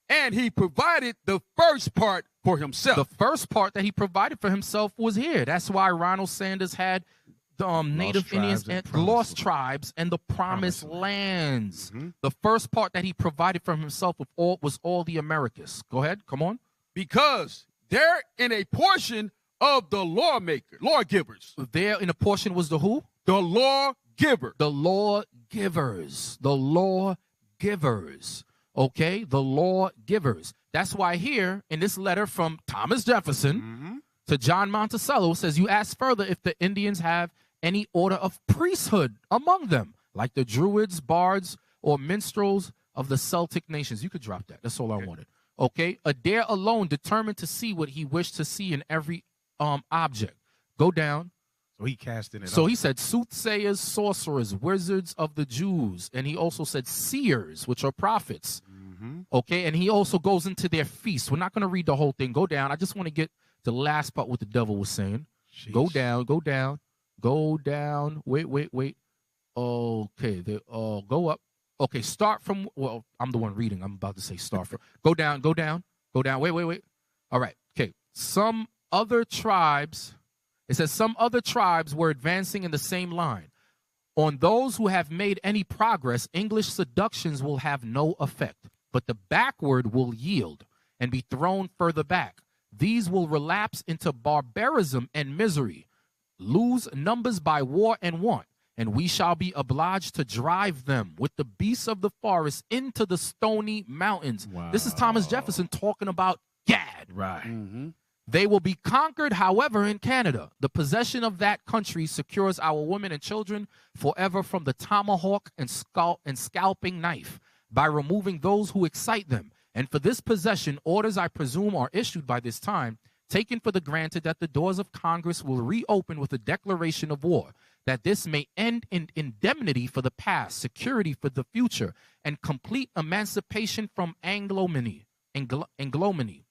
And he provided the first part for himself. The first part that he provided for himself was here. That's why Ronald Sanders had the native Indians and lost tribes and the promised lands. The first part that he provided for himself was all the Americas. Go ahead. Come on. Because they're in a portion of the lawgivers. There in a portion was the who? The lawgiver. The lawgivers. The lawgivers. Okay, the lawgivers. That's why here in this letter from Thomas Jefferson to John Monticello says, you ask further if the Indians have any order of priesthood among them, like the Druids, bards, or minstrels of the Celtic nations. You could drop that. That's all I wanted. Okay, Adair alone determined to see what he wished to see in every object. Go down. So he casted it. So he said soothsayers, sorcerers, wizards of the Jews. And he also said seers, which are prophets. Okay, and he also goes into their feasts. We're not going to read the whole thing. Go down. I just want to get the last part what the devil was saying. Jeez. Go down, go down, go down. Wait. Okay, go up. Okay, start from, well, I'm the one reading. I'm about to say start from. Go down, go down, go down. Wait. All right, okay. Some other tribes, it says some other tribes were advancing in the same line. On those who have made any progress, English seductions will have no effect, but the backward will yield and be thrown further back. These will relapse into barbarism and misery, lose numbers by war and want, and we shall be obliged to drive them with the beasts of the forest into the stony mountains. Wow. This is Thomas Jefferson talking about Gad. Right. Mm-hmm. They will be conquered, however, in Canada. The possession of that country secures our women and children forever from the tomahawk and scalping knife by removing those who excite them. And for this possession, orders, I presume, are issued by this time, taken for the granted that the doors of Congress will reopen with a declaration of war, that this may end in indemnity for the past, security for the future, and complete emancipation from Anglomany, Gallomany,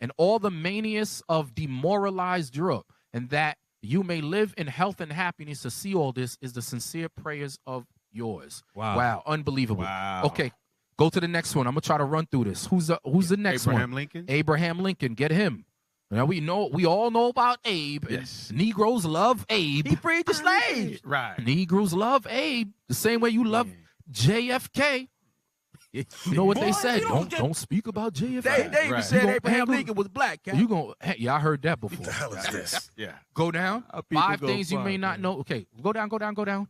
and all the manias of demoralized Europe, and that you may live in health and happiness to see all this is the sincere prayers of yours. Wow. Unbelievable. Wow. Okay, go to the next one. I'm gonna try to run through this. Who's the next one? Abraham Lincoln. Abraham Lincoln. Get him. Now we all know about Abe. Yes. Negroes love Abe. He freed the slaves. Right. Negroes love Abe the same way you love JFK. You know what they said? Don't speak about JFK. They even Right. said You gonna Abraham handle- Lincoln was black. Cat. You gonna? Yeah, I heard that before. The hell is this? Yeah. Go down. people 5 go things you far, may not man. know. Okay, go down.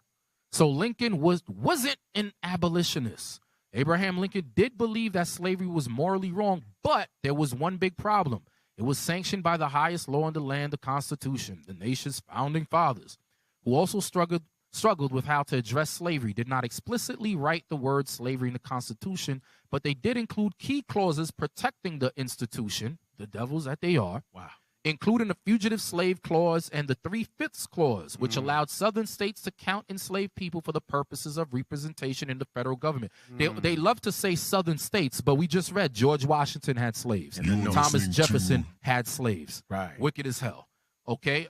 So Lincoln wasn't an abolitionist. Abraham Lincoln did believe that slavery was morally wrong, but there was one big problem. It was sanctioned by the highest law in the land, the Constitution. The nation's founding fathers, who also struggled with how to address slavery, did not explicitly write the word slavery in the Constitution, but they did include key clauses protecting the institution, the devils that they are. Wow. Including the Fugitive Slave Clause and the 3/5 Clause, which allowed Southern states to count enslaved people for the purposes of representation in the federal government. They love to say Southern states, but we just read George Washington had slaves. And you're Thomas listening Jefferson to- had slaves. Right. Wicked as hell. Okay.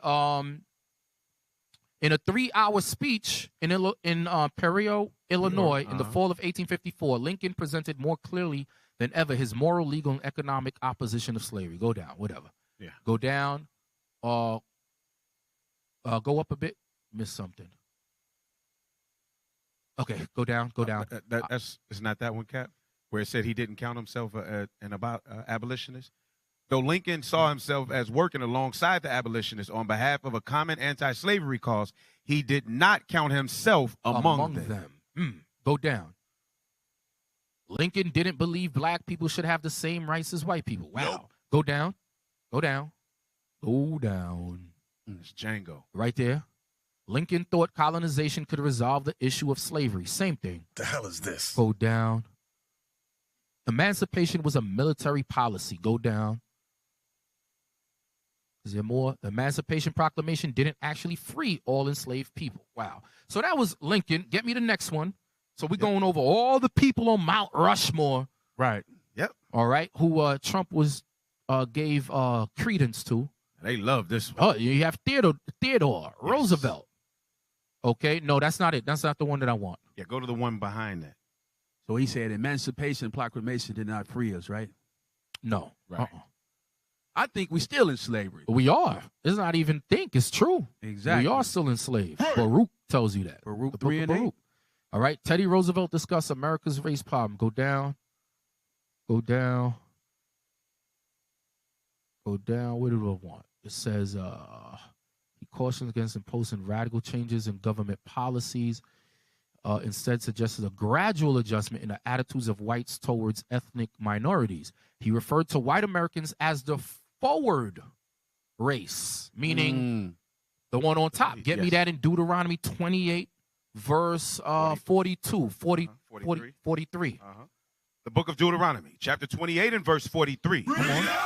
In a 3-hour speech in Perio, Illinois, in the fall of 1854, Lincoln presented more clearly than ever his moral, legal, and economic opposition of slavery. Go down, whatever. Yeah. Go down. Go up a bit. Missed something. Okay, go down. It's not that one, Cap, where it said he didn't count himself an abolitionist. Though Lincoln saw himself as working alongside the abolitionists on behalf of a common anti-slavery cause, he did not count himself among them. Go down. Lincoln didn't believe black people should have the same rights as white people. Wow. Nope. Go down. It's Django. Right there. Lincoln thought colonization could resolve the issue of slavery. Same thing. The hell is this? Go down. Emancipation was a military policy. Go down. Is there more? The Emancipation Proclamation didn't actually free all enslaved people. Wow. So that was Lincoln. Get me the next one. So we're going over all the people on Mount Rushmore. Right. Yep. All right. Who Trump gave credence to. They love this one. Oh, you have Theodore Roosevelt. Okay. No, that's not it. That's not the one that I want. Yeah, go to the one behind that. So he said Emancipation Proclamation did not free us, right? No. Right. I think we still in slavery. We are. It's not even think. It's true. Exactly. We are still enslaved. Baruch tells you that. Baruch The book 3 of and 8. Baruch. All right. Teddy Roosevelt discussed America's race problem. Go down. Where do I want? It says he cautions against imposing radical changes in government policies. Instead suggested a gradual adjustment in the attitudes of whites towards ethnic minorities. He referred to white Americans as the forward race, meaning the one on top. Get me Yes. that in Deuteronomy 28, verse 42, 43. The book of Deuteronomy, chapter 28 and verse 43.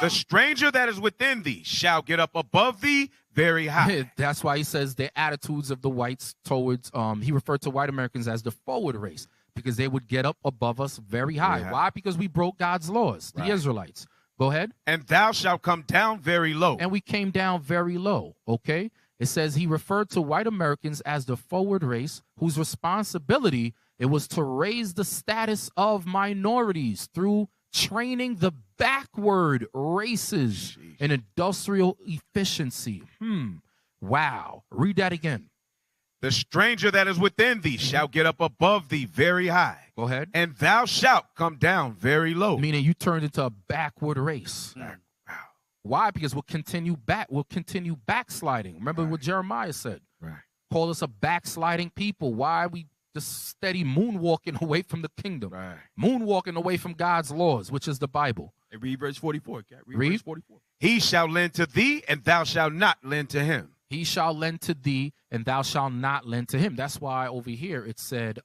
The stranger that is within thee shall get up above thee very high. That's why he says the attitudes of the whites towards, he referred to white Americans as the forward race because they would get up above us very high. Very high. Why? Because we broke God's laws, the Israelites. Go ahead. And thou shalt come down very low. And we came down very low, okay? It says he referred to white Americans as the forward race whose responsibility it was to raise the status of minorities through training the backward races in industrial efficiency. Wow. Read that again. The stranger that is within thee shall get up above thee very high. Go ahead. And thou shalt come down very low. Meaning you turned into a backward race. Wow. Why? Because we'll continue backsliding. Remember what Jeremiah said. Right. Call us a backsliding people. Why are we just steady moonwalking away from the kingdom? Right. Moonwalking away from God's laws, which is the Bible. Hey, read verse 44. Cat. Read. Verse 44. He shall lend to thee, and thou shalt not lend to him. He shall lend to thee, and thou shalt not lend to him. That's why over here it said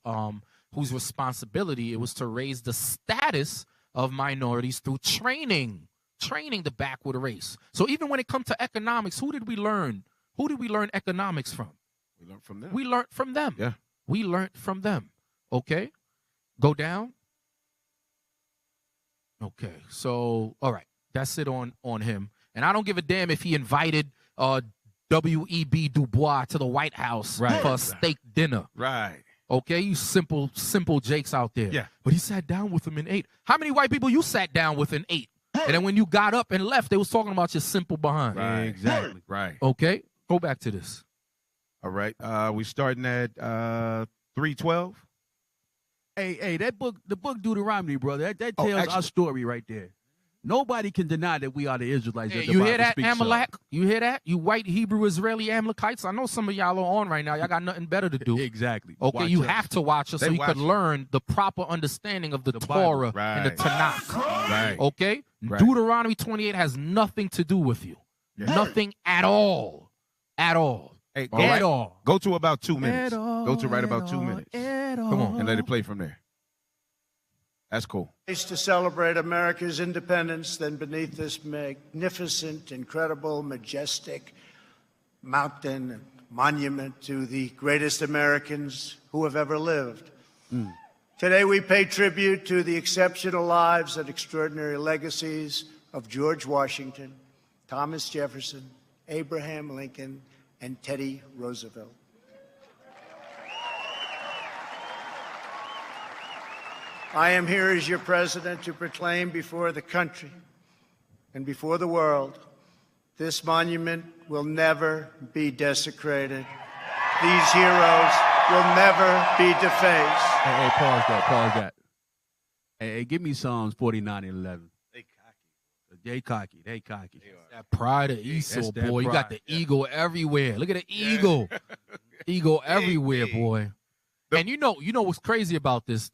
whose responsibility it was to raise the status of minorities through training the backward race. So even when it comes to economics, who did we learn? Who did we learn economics from? We learned from them. We learned from them. Yeah. We learned from them. Okay. Go down. Okay. So, all right. That's it on him. And I don't give a damn if he invited W.E.B. Du Bois to the White House for a steak dinner. Right. Okay, you simple Jakes out there. Yeah. But he sat down with him and ate. How many white people you sat down with and ate? And then when you got up and left, they was talking about your simple behind. Right. Exactly. Right. Okay, go back to this. All right. We starting at 3:12. Hey, that book, the book Deuteronomy, brother, that tells actually- our story right there. Nobody can deny that we are the Israelites. Hey, that the you Bible hear that, speaks of. Amalek? You hear that? You white Hebrew Israeli Amalekites? I know some of y'all are on right now. Y'all got nothing better to do. Exactly. Okay, Watch you us. have to watch us so They you watch could us. learn the proper understanding of the Torah Bible. and the Right. Tanakh. Right. Okay? Right. Deuteronomy 28 has nothing to do with you. Nothing at all. At all. Hey, All right? Go to about 2 minutes. At all, Go to right at about 2 all, minutes. at Come on, all. and let it play from there. That's cool. Place to celebrate America's independence than beneath this magnificent, incredible, majestic mountain and monument to the greatest Americans who have ever lived. Today we pay tribute to the exceptional lives and extraordinary legacies of George Washington, Thomas Jefferson, Abraham Lincoln, and Teddy Roosevelt. I am here as your president to proclaim before the country and before the world, this monument will never be desecrated. These heroes will never be defaced. Hey, pause that. Hey, give me Psalms 49:11. They cocky. That pride of Esau, That's that boy. You got pride. the eagle everywhere. Look at the eagle. Eagle everywhere, boy. And you know what's crazy about this?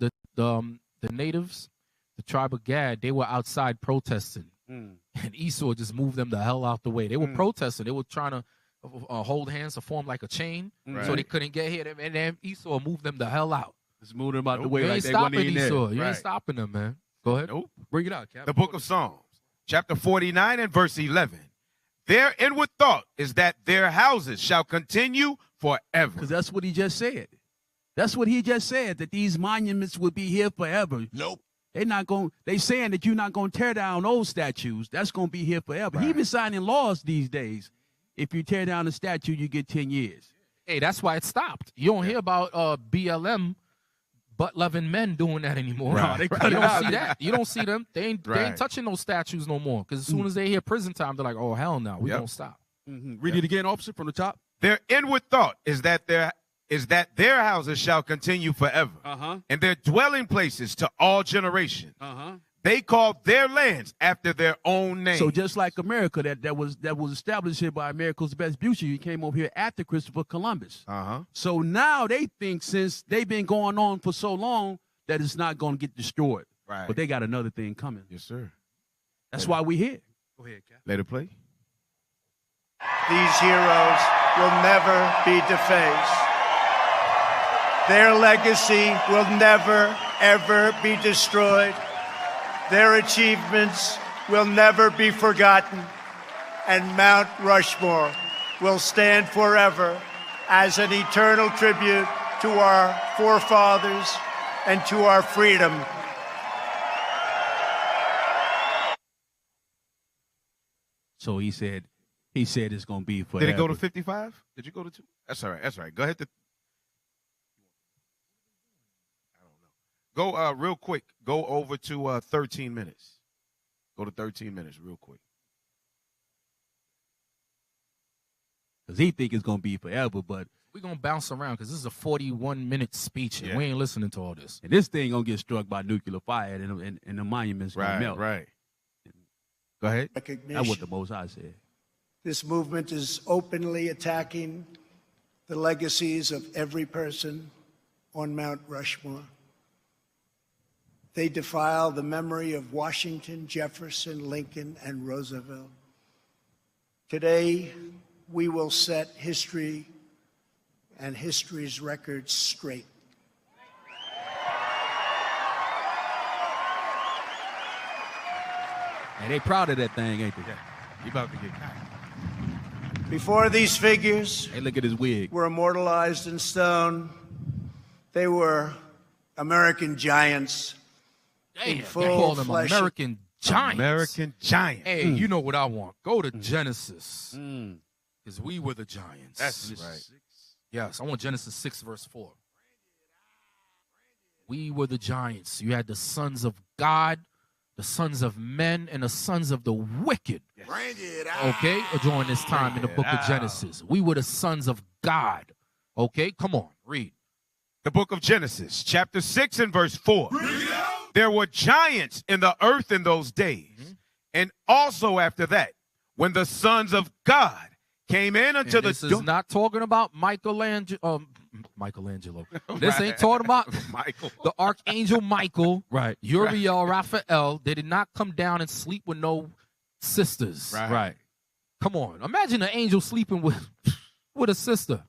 The natives, the tribe of Gad, they were outside protesting. And Esau just moved them the hell out the way. They were protesting. They were trying to hold hands to form like a chain so they couldn't get here. And then Esau moved them the hell out. Just move them out the You way ain't like they wasn't stopping even there. Esau. You ain't Right. stopping them, man. Go ahead. Nope. Bring it out, Cap. The book of Psalms, chapter 49 and verse 11. Their inward thought is that their houses shall continue forever. Because that's what he just said. That's what he just said, that these monuments will be here forever. Nope. They saying that you're not going to tear down old statues. That's going to be here forever. He been signing laws these days. If you tear down a statue, you get 10 years. Hey, that's why it stopped. You don't hear about BLM butt-loving men doing that anymore. Right. They cut You it don't out. see that. You don't see them. They ain't Right. touching those statues no more. Because as soon as they hear prison time, they're like, oh, hell no. We Yep. don't stop. Read it again, officer, from the top. Their inward thought is that their houses shall continue forever, and their dwelling places to all generation. They call their lands after their own name. So just like America, that was established here by America's best beauty, he came over here after Christopher Columbus. So now they think, since they've been going on for so long, that it's not going to get destroyed. Right. But they got another thing coming. Yes, sir. That's why we here. Go ahead, Cap. Let it play. These heroes will never be defaced. Their legacy will never, ever be destroyed. Their achievements will never be forgotten. And Mount Rushmore will stand forever as an eternal tribute to our forefathers and to our freedom. So he said, He said it's going to be forever. Did it go to 55? Did you go to 2? That's all right. That's all right. Go ahead. I don't know. Go real quick. Go over to 13 minutes. Go to 13 minutes real quick. Because he think it's going to be forever, but we're going to bounce around because this is a 41-minute speech, and we ain't listening to all this. And this thing going to get struck by nuclear fire, and the monuments going to melt. Right. Go ahead. That's what the Most High said. This movement is openly attacking the legacies of every person on Mount Rushmore. They defile the memory of Washington, Jefferson, Lincoln, and Roosevelt. Today, we will set history and history's records straight. And they proud of that thing, ain't they? Yeah. You about to get caught. Before these figures Hey, look at his wig. were immortalized in stone, they were American giants. Damn, in they full call them flesh. American giants. American giant. Hey, you know what I want. Go to Genesis. Because we were the giants. That's right. Yes, I want Genesis 6, verse 4. We were the giants. You had the sons of God, the sons of men, and the sons of the wicked. Bring it out. Okay, during this time in the book of Genesis. We were the sons of God. Okay, come on, read. The book of Genesis, chapter 6 and verse 4. There were giants in the earth in those days. And also after that, when the sons of God came in unto And this is not talking about Michelangelo. This ain't talking about Michael. the archangel Michael. Right. Uriel, Raphael. They did not come down and sleep with no sisters. Right. Come on. Imagine an angel sleeping with a sister.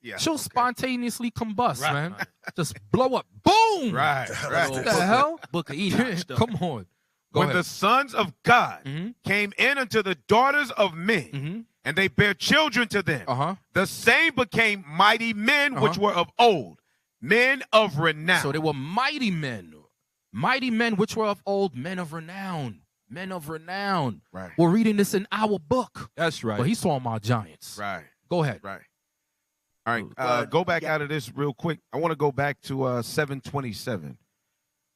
Yeah. She'll spontaneously combust, man. Just blow up. Boom! Right. What the hell? Book of Enoch stuff. Come on. Go When ahead. the sons of God came in unto the daughters of men, and they bare children to them, the same became mighty men which were of old, men of renown. So they were mighty men which were of old, men of renown. Men of renown. Right. We're reading this in our book. That's right. But he's talking about giants. Right. Go ahead. Right. All right. Go back out of this real quick. I want to go back to 727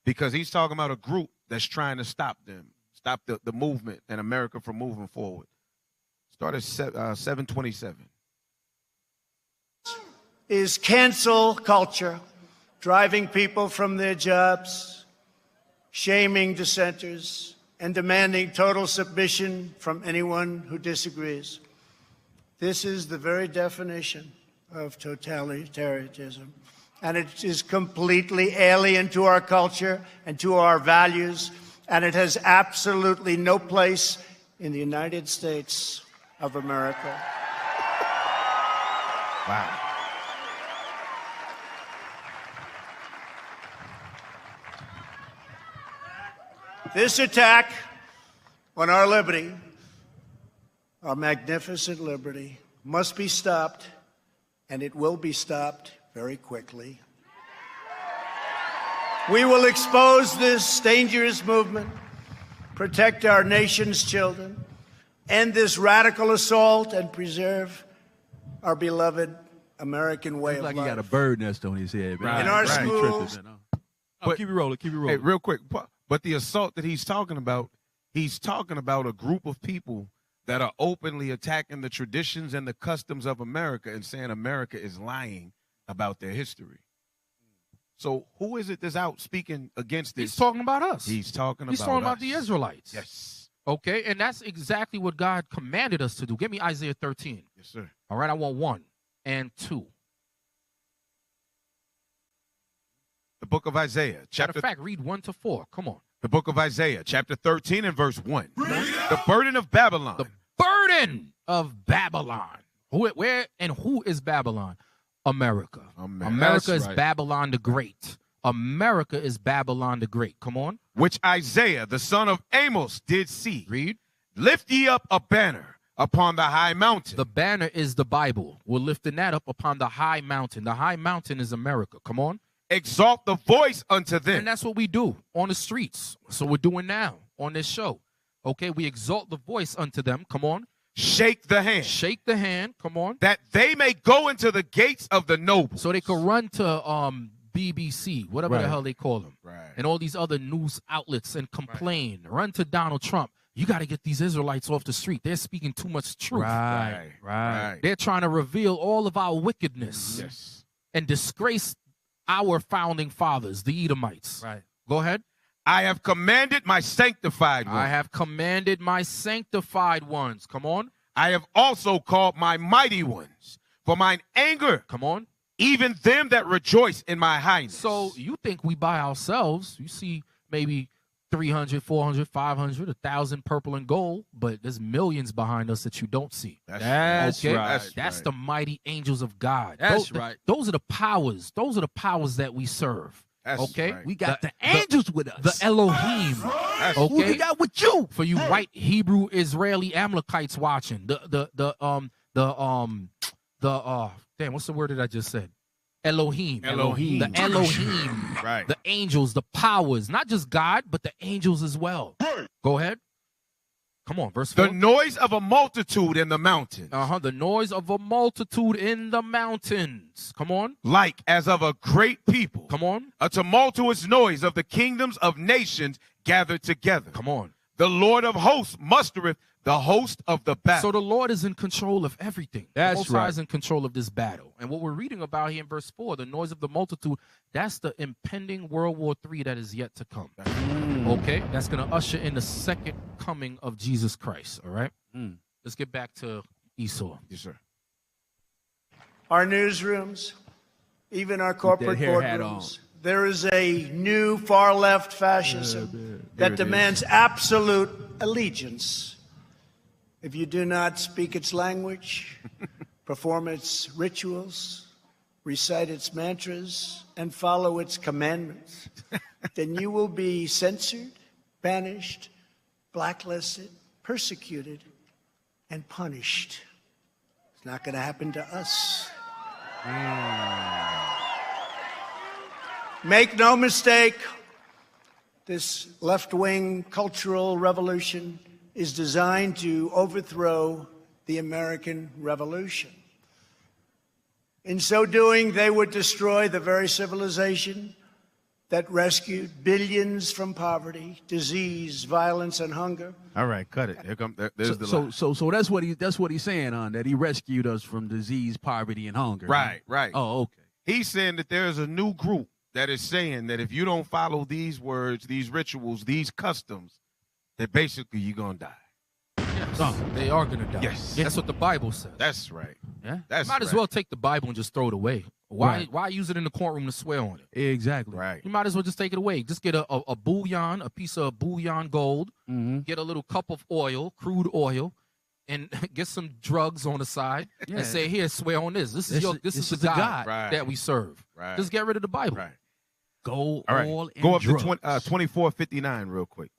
because he's talking about a group that's trying to stop them, stop the movement and America from moving forward. Start at 727. Is cancel culture, driving people from their jobs, shaming dissenters, and demanding total submission from anyone who disagrees. This is the very definition of totalitarianism, and it is completely alien to our culture and to our values, and it has absolutely no place in the United States of America. Wow. This attack on our liberty, our magnificent liberty, must be stopped, and it will be stopped very quickly. We will expose this dangerous movement, protect our nation's children, end this radical assault, and preserve our beloved American way of like life. he got a bird nest on his head. Man. In our schools, But- keep it rolling. Keep it rolling. Hey, real quick, but the assault that he's talking about a group of people that are openly attacking the traditions and the customs of America and saying America is lying about their history. So who is it that's out speaking against this? He's talking about us. He's talking He's talking about us. the Israelites. Yes. Okay, and that's exactly what God commanded us to do. Give me Isaiah 13. Yes, sir. All right, I want 1 and 2. The book of Isaiah, Matter chapter of fact, read 1 to 4. Come on. The book of Isaiah, chapter 13 and verse 1. The burden of Babylon. The burden of Babylon. Where and who is Babylon? America. America is right. Babylon the Great. America is Babylon the Great. Come on. Which Isaiah, the son of Amos, did see. Read. Lift ye up a banner upon the high mountain. The banner is the Bible. We're lifting that up upon the high mountain. The high mountain is America. Come on. Exalt the voice unto them. And that's what we do on the streets. So we're doing now on this show. Okay, we exalt the voice unto them. Come on. shake the hand. Shake the hand. Come on. That they may go into the gates of the nobles. So they could run to BBC, whatever the hell they call them, and all these other news outlets and complain. Run to Donald Trump. You got to get these Israelites off the street. They're speaking too much truth. Right. They're trying to reveal all of our wickedness and disgrace our founding fathers, the Edomites. Right. Go ahead. I have commanded my sanctified ones. I have commanded my sanctified ones. Come on. I have also called my mighty ones for mine anger. Come on. Even them that rejoice in my highness. So you think we by ourselves, you see maybe 300, 400, 500, 1,000 purple and gold, but there's millions behind us that you don't see. That's right. That's the mighty angels of God. That's those, right. Those are the powers. Those are the powers that we serve. That's okay? right. We got the angels with us. The Elohim. Who we got with you? For you white Hebrew Israeli Amalekites watching. Damn, what's the word that I just said? Elohim. Elohim. The Elohim. Right. The angels, the powers, not just God, but the angels as well. Go ahead. Come on, verse 4. The noise of a multitude in the mountains. The noise of a multitude in the mountains. Come on. Like as of a great people. Come on. A tumultuous noise of the kingdoms of nations gathered together. Come on. The Lord of hosts mustereth the host of the battle. So the Lord is in control of everything. That's the Most High right. is in control of this battle. And what we're reading about here in verse 4, the noise of the multitude, that's the impending World War III that is yet to come. Okay? That's going to usher in the second coming of Jesus Christ. All right? Let's get back to Esau. Yes, sir. Our newsrooms, even our corporate hair hat boardrooms, there is a new far-left fascism that demands absolute allegiance. If you do not speak its language, perform its rituals, recite its mantras, and follow its commandments, then you will be censored, banished, blacklisted, persecuted, and punished. It's not going to happen to us. Make no mistake, this left-wing cultural revolution is designed to overthrow the American Revolution. In so doing, they would destroy the very civilization that rescued billions from poverty, disease, violence, and hunger. All right, cut it. Here come. There's the lie. So that's what he's saying, that he rescued us from disease, poverty, and hunger. Right. Oh, okay. He's saying that there is a new group that is saying that if you don't follow these words, these rituals, these customs, that basically you're going to die. Yes. They are going to die. Yes. That's what the Bible says. That's right. Yeah. That's you might as right. well take the Bible and just throw it away. Why use it in the courtroom to swear on it? Exactly. Right. You might as well just take it away. Just get a bullion, a piece of bullion gold, get a little cup of oil, crude oil, and get some drugs on the side and say, here, swear on this. This is the God that we serve. Right. Just get rid of the Bible. Right. Gold, All right. oil, and Go up drugs. to 2459 real quick.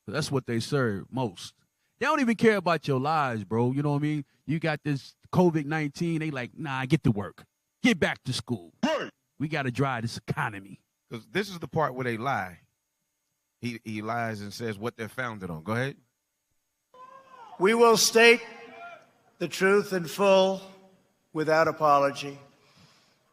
That's what they serve most. They don't even care about your lives, bro. You know what I mean? You got this COVID-19. They like, nah, get to work. Get back to school. We got to drive this economy. Because this is the part where they lie. He lies and says what they're founded on. Go ahead. We will state the truth in full without apology.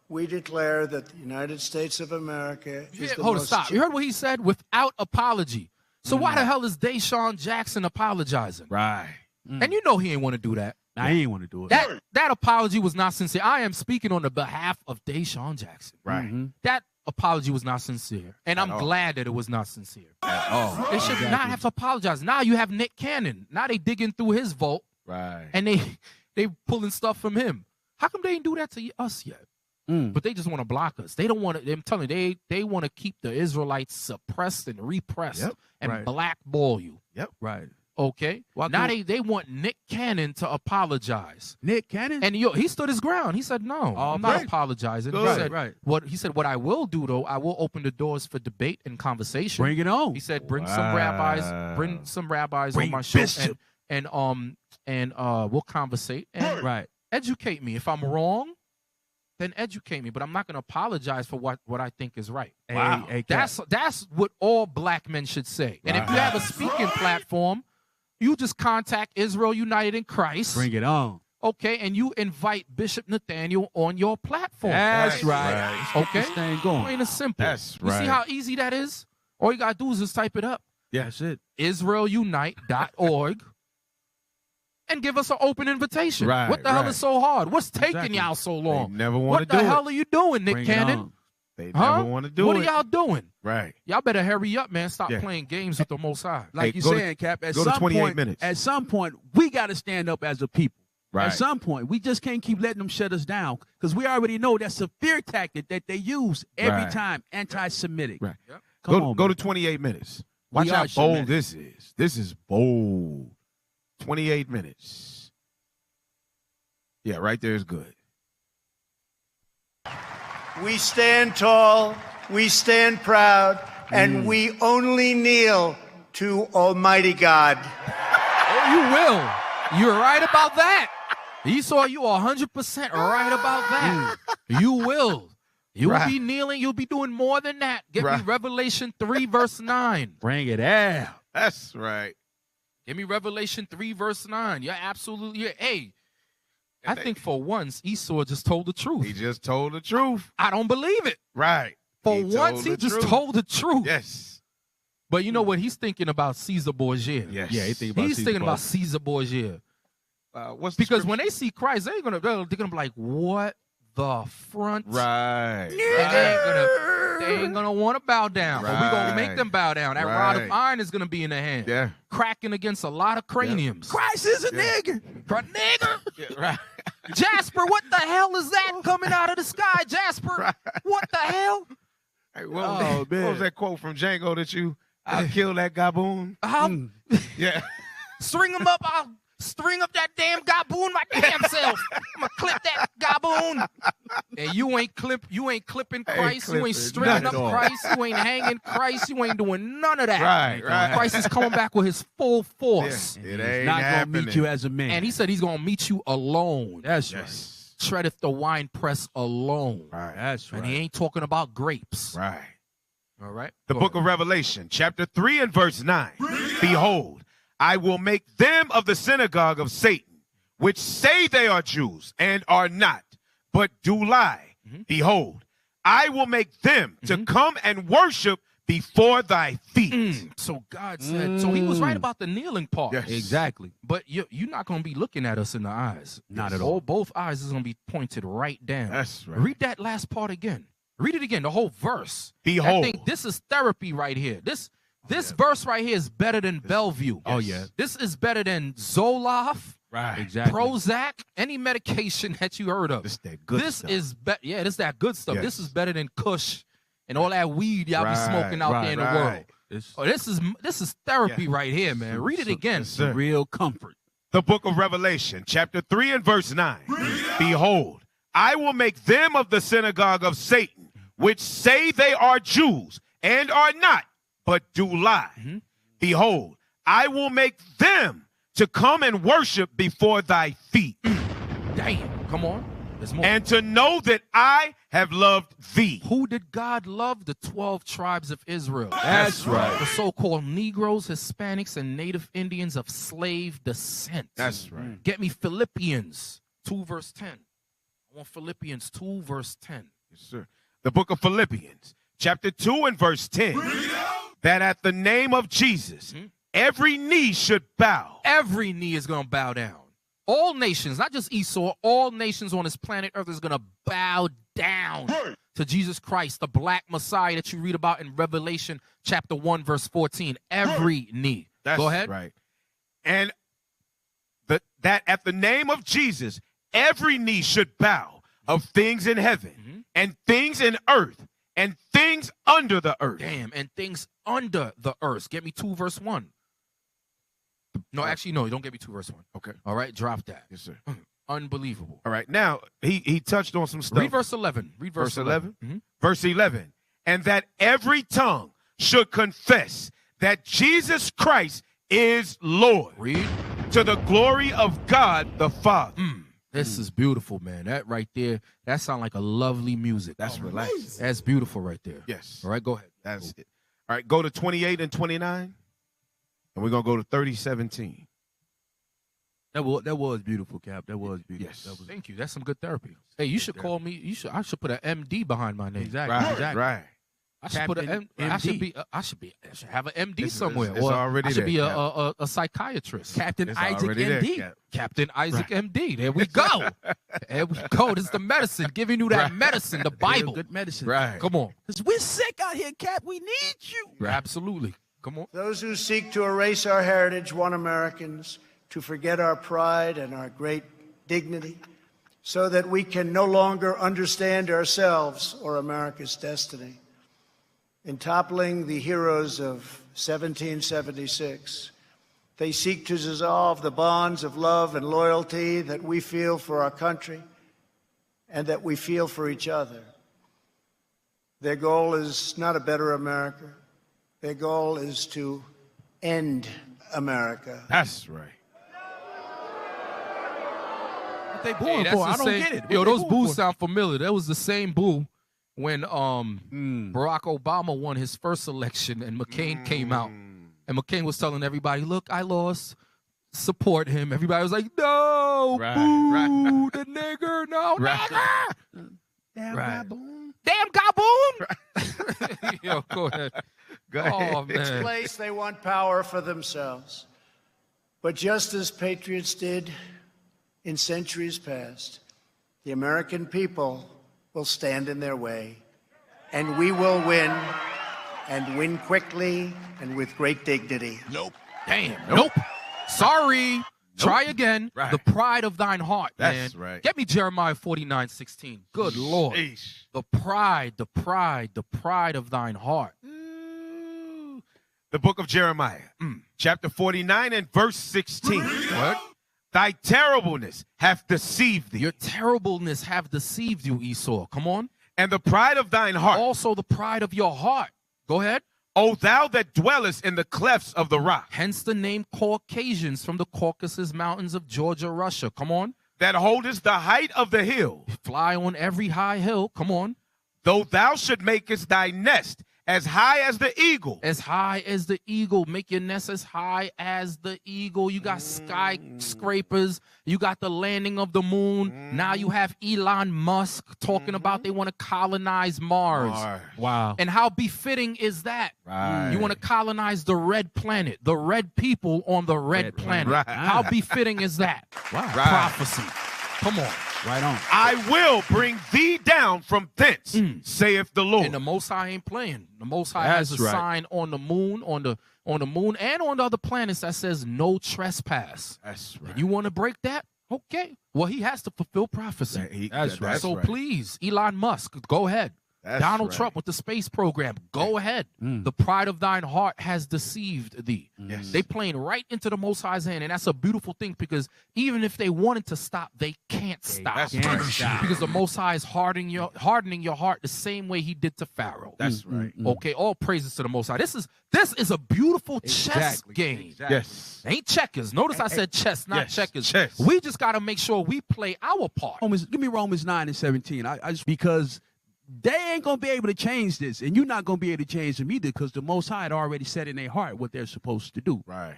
We declare that the United States of America is the Hold on, most... stop. You heard what he said? Without apology. So why the hell is Deshaun Jackson apologizing? Right. And you know he ain't want to do that. I ain't want to do it. That apology was not sincere. I am speaking on the behalf of Deshaun Jackson. Right. That apology was not sincere. And I'm glad that it was not sincere. They should not have to apologize. Now you have Nick Cannon. Now they digging through his vault. Right. And they pulling stuff from him. How come they didn't do that to us yet? But they just want to block us. They don't want to. I'm telling you, they want to keep the Israelites suppressed and repressed and blackball you. Yep. Right. Okay. Now they want Nick Cannon to apologize. Nick Cannon? And he stood his ground. He said, "No, I'm not apologizing." Good. He said, "What I will do though, I will open the doors for debate and conversation." Bring it on. He said, "Bring some rabbis on my show, and we'll conversate and educate me. If I'm wrong, then educate me. But I'm not going to apologize for what I think is right." Hey, that's what all black men should say. And if you have a speaking platform, you just contact Israel United in Christ. Bring it on. Okay, and you invite Bishop Nathaniel on your platform. That's right. Okay. This thing going. Plain and simple. That's You see right. how easy that is? All you got to do is just type it up. Yeah. That's it. IsraelUnite.org and give us an open invitation. Right, What the hell right. is so hard? What's taking Exactly. y'all so They long? never want to What do the it. hell are you doing, Nick Bring it Cannon? on. They Huh? never want to do What it. are y'all doing? Right. Y'all better hurry up, man. Stop Yeah. playing games with the Most High. Like Hey, you go to- saying, Cap, at go to some 28 point, minutes. at some point, we got to stand up as a people. Right. At some point, we just can't keep letting them shut us down because we already know that's a fear tactic that they use every Right. time, anti-Semitic. Right. Come Go on, go man. to 28 minutes. Watch We how are bold Shemitic. this is. This is bold. 28 minutes. Yeah, right there is good. We stand tall, we stand proud, and we only kneel to Almighty God. Oh, you will. You're right about that. Esau, you are 100% right about that. You will. You will Right. be kneeling. You'll be doing more than that. Give me Right. Revelation 3, verse 9. Bring it out. That's right. Give me Revelation 3, verse 9. You're absolutely, hey, I think for once, Esau just told the truth. He just told the truth. I don't believe it. Right. For He once, told he the just truth. told the truth. Yes. But you know what? He's thinking about Caesar Borgia. Yes. Yeah, he think about He's Caesar thinking about Borgia. Caesar Borgia. What's the Because scripture? when they see Christ, they're gonna be like, what the front? Right. And they ain't gonna want to bow down. But we're gonna make Right. them bow down. That rod of Right. iron is gonna be in their hand. Yeah. Cracking against a lot of craniums. Christ is a nigger. Nigger. Yeah, right. Jasper, what the hell is that coming out of the sky, Jasper? Right. What the hell? Hey, what was man. that quote from Django that I'll kill that gaboon? I'll Yeah. string him up. I'll string up that damn gaboon my damn self. I'm gonna clip that gaboon. And you ain't clipping Christ. You clipping ain't stringing none up at all. Christ. You ain't hanging Christ. You ain't doing none of that. Right, right. Christ is coming back with his full force. It He's ain't not happening. gonna meet you as a man. And he said he's gonna meet you alone. That's Yes. Treadeth the wine press alone. Right. That's And he ain't talking about grapes. Right. All right. The book of Revelation, chapter 3 and verse 9. Behold, I will make them of the synagogue of Satan, which say they are Jews and are not, but do lie. Behold, I will make them to come and worship before thy feet. So God said, so he was right about the kneeling part. Yes. Exactly. But you're not going to be looking at us in the eyes. Not at all. Both eyes is going to be pointed right down. That's right. Read that last part again. Read it again, the whole verse. Behold. I think this is therapy right here. This verse right here is better than Bellevue. Oh, yeah. This is better than Zoloft, Right. Exactly. Prozac, any medication that you heard of. This that good This stuff. is this is that good stuff. Yes. This is better than Kush and all that weed y'all be Right, smoking out there in the right. world. It's Oh, this is therapy right here, man. Read it again. Yes, sir. real comfort. The book of Revelation, chapter 3 and verse 9. Behold, I will make them of the synagogue of Satan, which say they are Jews and are not, but do lie. Behold, I will make them to come and worship before thy feet, Damn, come on. There's more. and to know that I have loved thee. Who did God love? The 12 tribes of Israel. That's right. The so-called Negroes, Hispanics, and Native Indians of slave descent. That's right. Get me Philippians 2 verse 10. I want Philippians 2 verse 10. Yes, sir. The book of Philippians, chapter 2 and verse 10. That at the name of Jesus, every knee should bow. Every knee is going to bow down. All nations, not just Esau, all nations on this planet Earth is going to bow down to Jesus Christ, the black Messiah that you read about in Revelation chapter 1, verse 14. Every knee. That's Go ahead. right. And that at the name of Jesus, every knee should bow of things in heaven and things in earth and things under the earth. Damn, and things under the earth. Get me 2 verse 1. No, actually, no, don't get me 2 verse 1. Okay. All right, drop that. Yes, sir. Unbelievable. All right. Now, he touched on some stuff. Read verse 11. Read verse 11. Verse 11. And that every tongue should confess that Jesus Christ is Lord, Read. to the glory of God the Father. This is beautiful, man. That right there, that sounds like a lovely music. That's relaxed. That's beautiful right there. Yes. All right, go ahead. That's it. All right, go to 28 and 29, and we're going to go to 30:17. That was beautiful, Cap. That was beautiful. Yes. That was, Thank you. That's some good therapy. Hey, you should call me. I should put an MD behind my name. exactly. Right, Exactly. right. I should put Captain I should MD. I should have an MD It's- somewhere. it's or already I should there, be Cap. a psychiatrist. Captain It's Isaac already there, MD. Cap. Captain Isaac MD. There we go. There we go. This is the medicine, giving you that medicine, the Bible. Good medicine. Right. Come on. Because we're sick out here, Cap. We need you. Absolutely. Come on. Those who seek to erase our heritage want Americans to forget our pride and our great dignity so that we can no longer understand ourselves or America's destiny. In toppling the heroes of 1776, they seek to dissolve the bonds of love and loyalty that we feel for our country and that we feel for each other. Their goal is not a better America. Their goal is to end America. That's right. What they Hey, booing that's for? the I don't same- get it. What Yo, they those booing boos for? sound familiar. That was the same boo when Barack Obama won his first election and McCain came out. And McCain was telling everybody, look, I lost. Support him. Everybody was like, no, Right, boo, right. the nigger, no, Right. nigger. Damn, Right. baboon. Damn gaboon. Yo, go ahead. Go ahead. Oh, man. Place they want power for themselves. But just as patriots did in centuries past, the American people will stand in their way, and we will win, and win quickly and with great dignity. Damn. Nope. Sorry. Try again. Right. The pride of thine heart, That's man. right. Get me Jeremiah 49:16. Good Lord. Sheesh. The pride of thine heart. The book of Jeremiah, chapter 49 and verse 16. What? Thy terribleness hath deceived thee, Your terribleness have deceived you, Esau. Come on. and the pride of thine heart, Also the pride of your heart. Go ahead. O thou that dwellest in the clefts of the rock, Hence the name Caucasians from the Caucasus Mountains of Georgia, Russia. Come on. that holdest the height of the hill, Fly on every high hill. Come on. though thou should makest thy nest as high as the eagle, As high as the eagle. Make your nest as high as the eagle. You got skyscrapers. You got the landing of the moon. Now you have Elon Musk talking about they want to colonize Mars. Mars. Wow. And how befitting is that? Right. You want to colonize the red planet, the red people on the red planet. Right. How befitting is that? Wow. Right. Prophecy. Come on. Right on. I will bring thee down from thence, saith the Lord. And the Most High ain't playing. The Most High That's has a right. sign on the moon, on the moon, and on the other planets that says no trespass. That's right. And you want to break that? Okay. Well, he has to fulfill prophecy. That's right. So please, Elon Musk, go ahead. That's Donald right. Trump with the space program, go ahead. The pride of thine heart has deceived thee. Yes. They playing right into the Most High's hand, and that's a beautiful thing because even if they wanted to stop, they can't stop. That's right. Because the Most High is hardening your heart the same way he did to Pharaoh. That's right. Okay, all praises to the Most High. This is a beautiful chess game. Exactly. Yes. Ain't checkers. Notice I said chess, not Yes, checkers. chess. We just got to make sure we play our part. Give me Romans 9 and 17. I just because they ain't gonna be able to change this, and you're not gonna be able to change them either, because the Most High had already set in their heart what they're supposed to do. Right.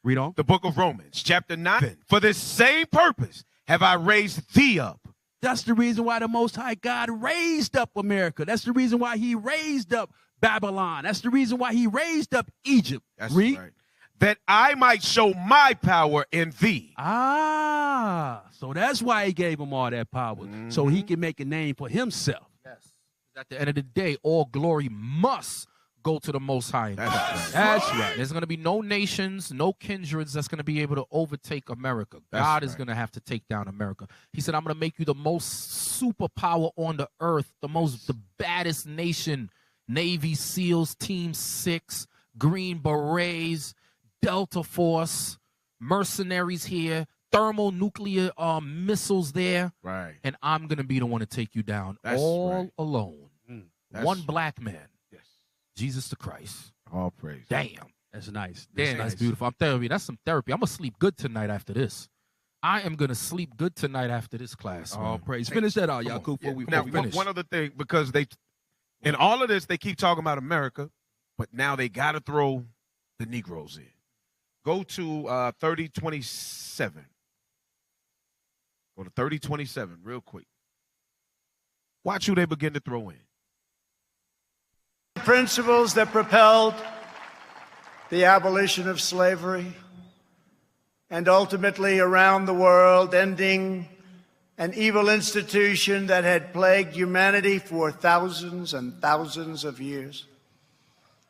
Read on. The book of Romans, chapter 9. For this same purpose have I raised thee up. That's the reason why the Most High God raised up America. That's the reason why he raised up Babylon. That's the reason why he raised up Egypt. That's Read. right. That I might show my power in thee. So that's why he gave him all that power, so he can make a name for himself. Yes. At the end of the day, all glory must go to the Most High. That's right. There's going to be no nations, no kindreds that's going to be able to overtake America. God is right. going to have to take down America. He said, I'm going to make you the most superpower on the earth, the baddest nation. Navy SEALs, Team 6, Green Berets, Delta Force, mercenaries here, thermonuclear missiles there. Right. And I'm going to be the one to take you down That's all right. alone. That's One black man. Yes. Jesus the Christ. All praise. Damn. That's nice. Damn, that's beautiful. I'm telling you, that's some therapy. I'm going to sleep good tonight after this. I am going to sleep good tonight after this class. All man. praise. Finish that out, Come on. Yaku, before we Now, finish. one other thing, because in all of this, they keep talking about America, but now they got to throw the Negroes in. Go to 3027. Go to 3027 real quick. Watch who they begin to throw in. Principles that propelled the abolition of slavery and ultimately around the world ending an evil institution that had plagued humanity for thousands and thousands of years.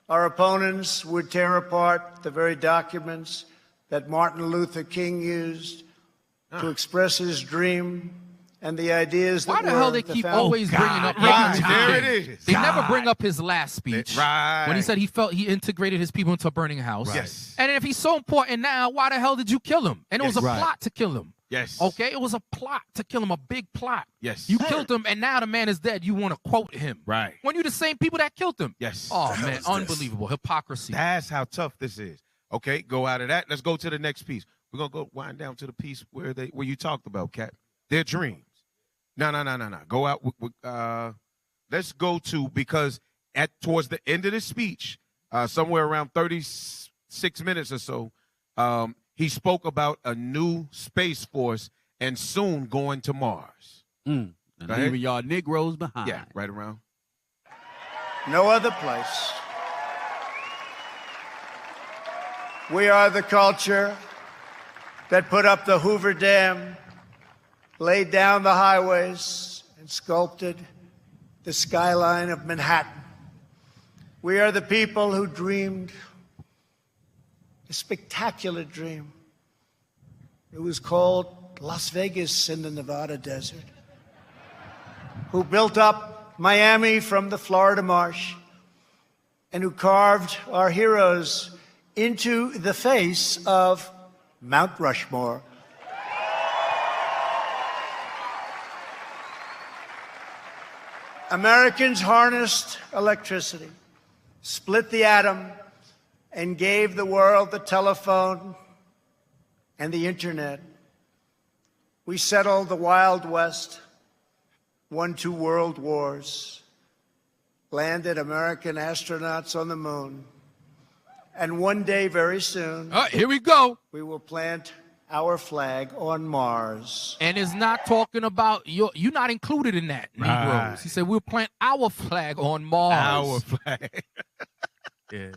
Our opponents would tear apart the very documents that Martin Luther King used to express his dream and the ideas that Why the hell they keep always bringing up Right, Martin there Luther it King? is. They God. never bring up his last speech Right. when he said he felt he integrated his people into a burning house. Yes. And if he's so important now, why the hell did you kill him? And it was a plot to kill him. Yes. Okay, it was a plot to kill him, a big plot. Yes. You killed him, and now the man is dead. You want to quote him. Right. When you're the same people that killed him. Yes. Oh, man, unbelievable. Hypocrisy. That's how tough this is. Okay, go out of that. Let's go to the next piece. We're gonna go wind down to the piece where you talked about, Cat. Their dreams. No. Go out. Let's go to, because towards the end of the speech, somewhere around 36 minutes or so, he spoke about a new space force and soon going to Mars. And leaving y'all Negroes behind. Yeah, right around. No other place. We are the culture that put up the Hoover Dam, laid down the highways, and sculpted the skyline of Manhattan. We are the people who dreamed a spectacular dream. It was called Las Vegas in the Nevada desert. Who built up Miami from the Florida marsh, and who carved our heroes into the face of Mount Rushmore. Americans harnessed electricity, split the atom, and gave the world the telephone and the internet. We settled the Wild West, won 2 world wars, landed American astronauts on the moon, and one day, very soon, Here we go. we will plant our flag on Mars. And it's not talking about you're not included in that, Negroes. Right. He said we'll plant our flag on Mars. Our flag. Yeah.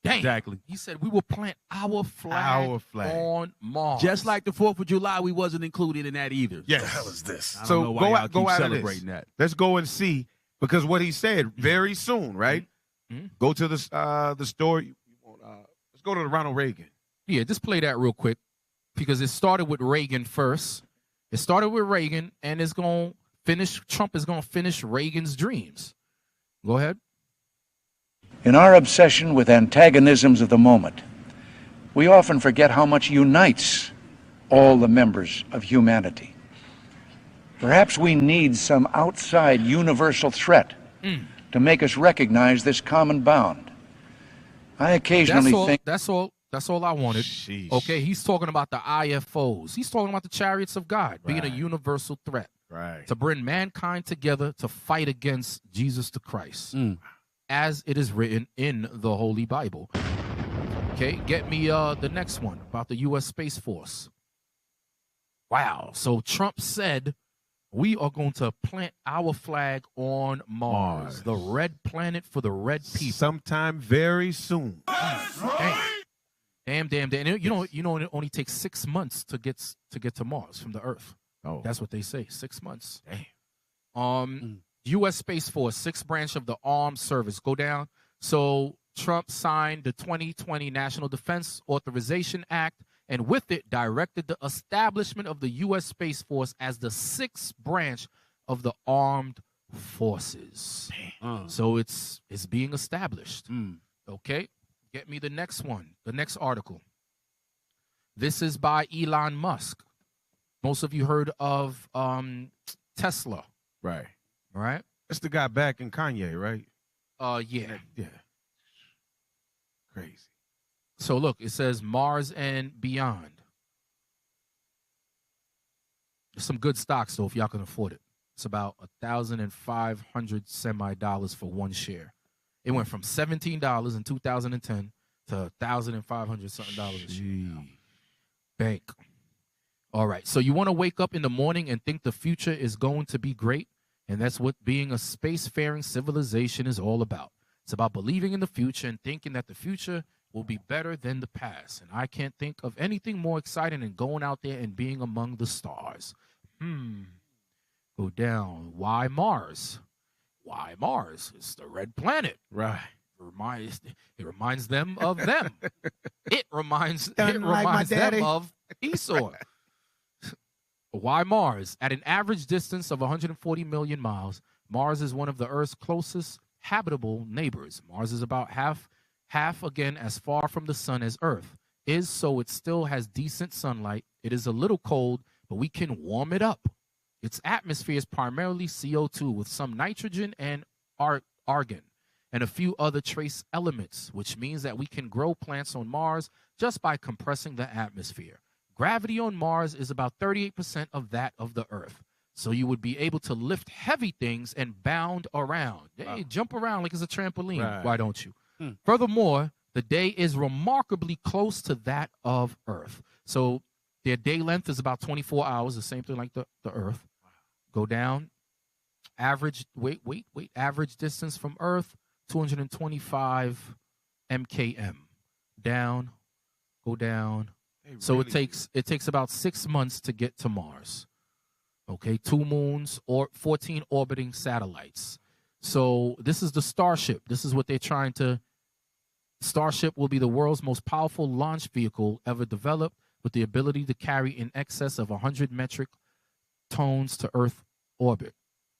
Dang. Exactly. He said we will plant our flag, on Mars. Just like the 4th of July, we wasn't included in that either. Yes. The hell is this? I don't So know why y'all go keep out of celebrating this. that. Let's go and see, because what he said very soon, right? Go to the story. Let's go to the Ronald Reagan. Yeah, just play that real quick, because it started with Reagan first. It started with Reagan, and it's going to finish. Trump is going to finish Reagan's dreams. Go ahead. In our obsession with antagonisms of the moment, we often forget how much unites all the members of humanity. Perhaps we need some outside universal threat to make us recognize this common bound. I occasionally think... That's all I wanted. Sheesh. Okay, he's talking about the IFOs. He's talking about the chariots of God being a universal threat. Right. To bring mankind together to fight against Jesus the Christ, as it is written in the Holy Bible. Okay, get me the next one about the U.S. Space Force. Wow, so Trump said we are going to plant our flag on Mars, the red planet for the red people. Sometime very soon. Damn. And you know, it only takes 6 months to get to Mars from the Earth. Oh, That's what they say, 6 months. damn. U.S. Space Force, 6th branch of the armed service. Go down. So Trump signed the 2020 National Defense Authorization Act, and with it directed the establishment of the U.S. Space Force as the 6th branch of the armed forces. So it's being established. Okay, get me the next one, the next article. This is by Elon Musk. Most of you heard of Tesla, Right. right? That's the guy back in Kanye, right? Yeah. Yeah. Crazy. So look, it says Mars and beyond. There's some good stocks though, if y'all can afford it. It's about $1,500 semi-dollars for one share. It went from $17 in 2010 to $1,500 something dollars a share. Bank. All right. So you want to wake up in the morning and think the future is going to be great. And that's what being a spacefaring civilization is all about. It's about believing in the future and thinking that the future will be better than the past. And I can't think of anything more exciting than going out there and being among the stars. Go down. Why Mars? Why Mars? It's the red planet. Right. It reminds them of them. It reminds them of Esau. Why Mars? At an average distance of 140 million miles, Mars is one of the Earth's closest habitable neighbors. Mars is about half again as far from the sun as Earth is, so it still has decent sunlight. It is a little cold, but we can warm it up. Its atmosphere is primarily CO2 with some nitrogen and argon and a few other trace elements, which means that we can grow plants on Mars just by compressing the atmosphere. Gravity on Mars is about 38% of that of the Earth. So you would be able to lift heavy things and bound around. Hey, jump around like it's a trampoline. Right. Why don't you? Furthermore, the day is remarkably close to that of Earth. So their day length is about 24 hours, the same thing like the Earth. Go down. Average, average distance from Earth, 225 MKM. Down, go down. So it takes about 6 months to get to Mars. Okay, 2 moons or 14 orbiting satellites. So this is the Starship. This is what they're trying to. Starship will be the world's most powerful launch vehicle ever developed, with the ability to carry in excess of 100 metric tons to Earth orbit,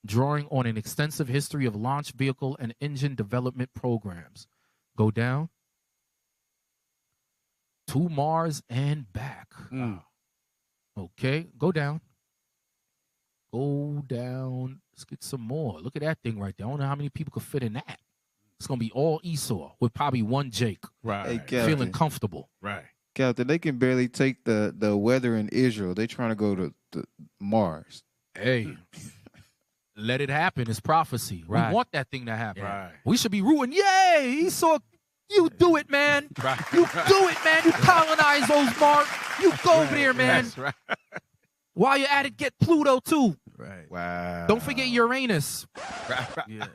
drawing on an extensive history of launch vehicle and engine development programs. Go down. To Mars and back. Okay, go down. Go down. Let's get some more. Look at that thing right there. I don't know how many people could fit in that. It's going to be all Esau with probably one Jake. Right. Hey, feeling comfortable. Right. Captain, they can barely take the weather in Israel. They're trying to go to Mars. Hey, let it happen. It's prophecy. Right. We want that thing to happen. Right. We should be rooting. Yay, Esau. You do it, man. Right. You do it, man. You colonize those Mars. You go over there, man. That's right. While you're at it, get Pluto, too. Right. Wow. Don't forget Uranus. Yeah.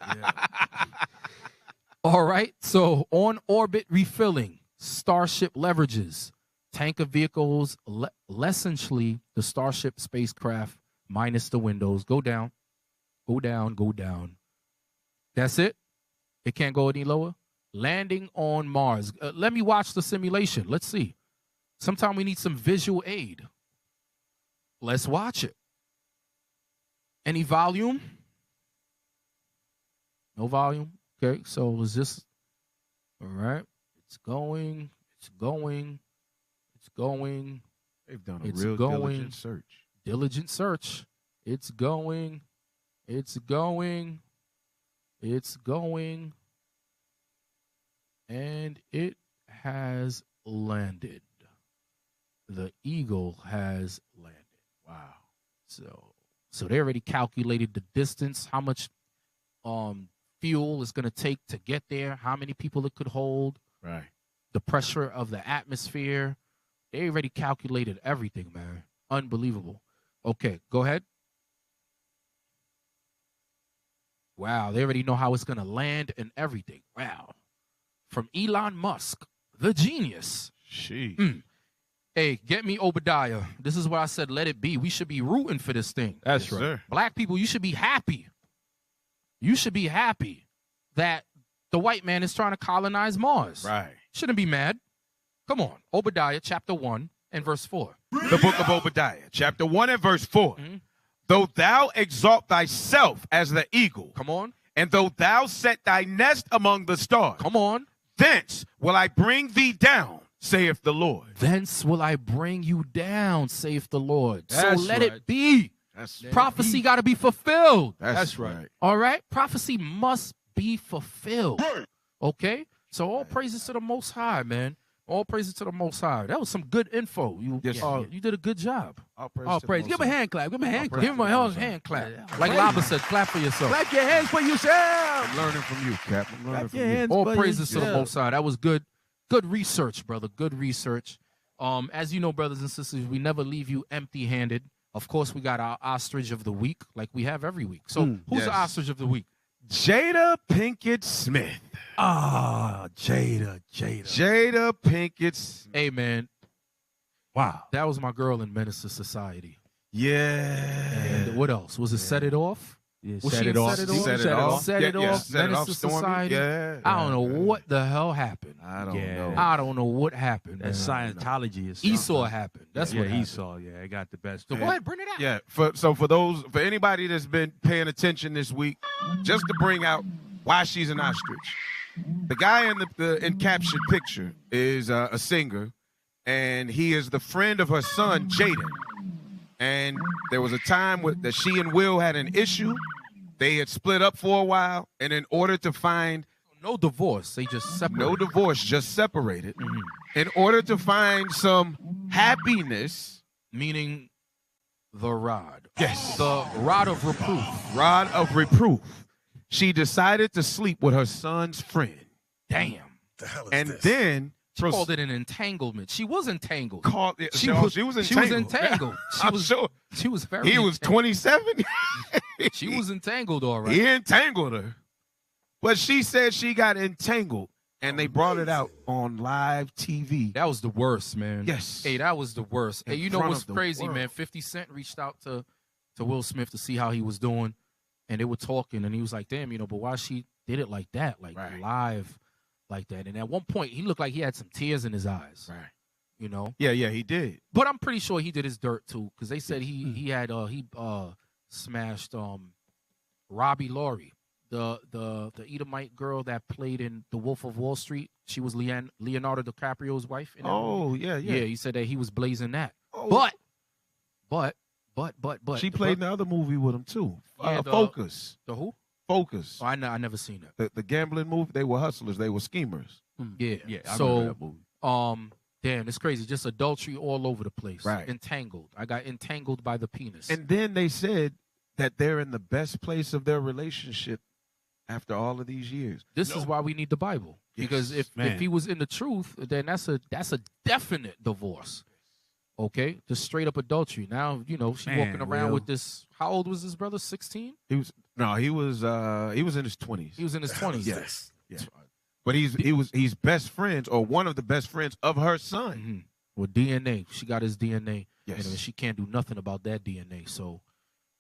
All right. So on orbit refilling, Starship leverages tanker vehicles, essentially the Starship spacecraft minus the windows. Go down, go down, go down. That's it. It can't go any lower. Landing on Mars. Let me watch the simulation. Let's see. Sometime we need some visual aid. Let's watch it. Any volume? No volume. Okay, so is this all right? It's going. It's going. It's going. They've done a real diligent search. Diligent search. It's going. It's going. It's going. And it has landed. The Eagle has landed. Wow. So they already calculated the distance, how much fuel is going to take to get there, how many people it could hold. Right. The pressure of the atmosphere. They already calculated everything, man. Unbelievable. Okay, go ahead. Wow, they already know how it's going to land and everything. Wow. From Elon Musk, the genius. Hey, get me Obadiah. This is what I said, let it be. We should be rooting for this thing. That's right. Sir. Black people, you should be happy. You should be happy that the white man is trying to colonize Mars. Right. Shouldn't be mad. Come on. Obadiah chapter 1 and verse 4. The book of Obadiah, chapter 1 and verse 4. Though thou exalt thyself as the eagle. Come on. And though thou set thy nest among the stars. Come on. Thence will I bring thee down, saith the Lord. Thence will I bring you down, saith the Lord. That's so let right. it be. Prophecy got to be fulfilled. That's right. All right? Prophecy must be fulfilled. Okay? So all praises to the Most High, man. All praises to the Most High. That was some good info. You did a good job. All praise. Give him a hand clap. Give him a hand clap. Give him a hand clap. Like Lava said, clap for yourself. Clap your hands for yourself. I'm learning from you, Cap. I'm learning from you. All praises to the Most High. That was good. Good research, brother. Good research. As you know, brothers and sisters, we never leave you empty-handed. Of course, we got our ostrich of the week, like we have every week. So, who's the ostrich of the week? Jada Pinkett Smith. Ah, Jada. Jada Pinkett Smith. Hey, man. Wow. That was my girl in Menace to Society. Yeah. And what else? Was it Set It Off? Yeah, Was Set she It in Off. Set It Off? Set It Off. Set It Yeah, Off. Set It Menace Off, to Stormy. Society. Yeah. I don't know what the hell happened. I don't Yeah. know. I don't know what happened. That man. Scientology is Esau happened. That's what happened. Esau. Yeah, I got the best. So go ahead, bring it out. Yeah. For anybody that's been paying attention this week, just to bring out why she's an ostrich. The guy in the caption picture is a singer, and he is the friend of her son, Jaden. And there was a time that she and Will had an issue. They had split up for a while, and in order to find no divorce, they just separated. No divorce, just separated. In order to find some happiness, meaning the rod. Yes, the rod of reproof. Rod of reproof. She decided to sleep with her son's friend. Damn. The hell is And this? then she called it an entanglement. She was entangled. She was entangled. She was very. He was 27. She was entangled, all right. He entangled her, but she said she got entangled, and they brought it out on live TV. That was the worst, man. Yes. Hey, that was the worst. Hey, you know front what's of the crazy, world. man? 50 Cent reached out to Will Smith to see how he was doing, and they were talking, and he was like, "Damn, but why she did it like that, like live, like that?" And at one point, he looked like he had some tears in his eyes. Right. You know. Yeah, he did. But I'm pretty sure he did his dirt too, because they said he smashed Robbie Laurie, the Edomite girl that played in The Wolf of Wall Street. She was Leonardo DiCaprio's wife. Yeah. He said that he was blazing that. Oh. But She played in the other movie with him too. Yeah, Focus. The who? Focus. Oh, I never seen it. The gambling movie. They were hustlers. They were schemers. Yeah. I remember that movie. Damn, it's crazy. Just adultery all over the place. Right. Entangled. I got entangled by the penis. And then they said that they're in the best place of their relationship after all of these years. This is why we need the Bible. Yes, Because if he was in the truth, then that's a definite divorce. Okay? Just straight up adultery. Now, she's walking around with this. How old was his brother? 16? He was in his 20s. He was in his 20s. Yes. Yeah. But he's best friends, or one of the best friends of her son. Mm-hmm. With DNA. She got his DNA. Yes. And she can't do nothing about that DNA. So,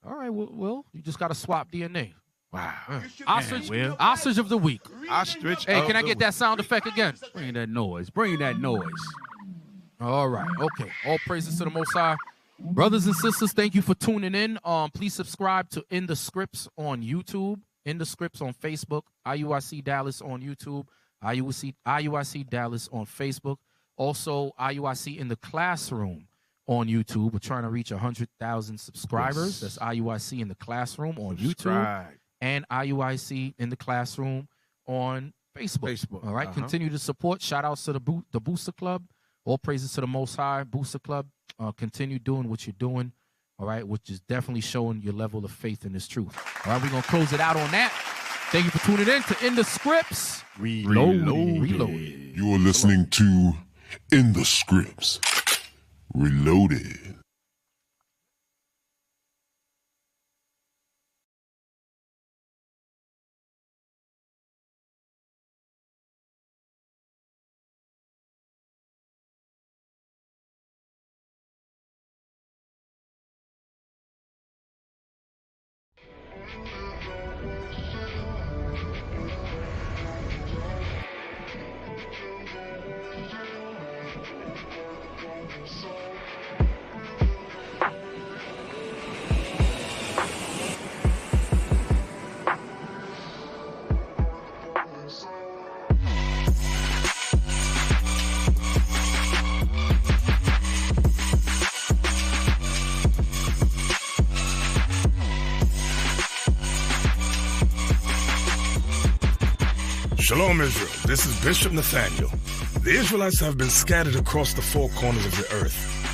all right, well, you just got to swap DNA. Wow. Ostrich of the week. Ostrich. Hey, can I get that sound effect again? Bring that noise. Bring that noise. All right. Okay. All praises to the Most High. Brothers and sisters, thank you for tuning in. Please subscribe to In the Scripts on YouTube, In the Scripts on Facebook, IUIC Dallas on YouTube, IUIC Dallas on Facebook. Also, IUIC in the Classroom on YouTube. We're trying to reach 100,000 subscribers. That's IUIC in the Classroom on YouTube. And IUIC in the Classroom on Facebook. All right. Continue to support. Shout outs to the Booster Club. All praises to the Most High. Booster Club. Continue doing what you're doing. All right. Which is definitely showing your level of faith in this truth. All right. We're going to close it out on that. Thank you for tuning in to In the Scripts. Reloaded. You are listening to In the Scripts. Reloaded. Shalom, Israel. This is Bishop Nathaniel. The Israelites have been scattered across the four corners of the earth.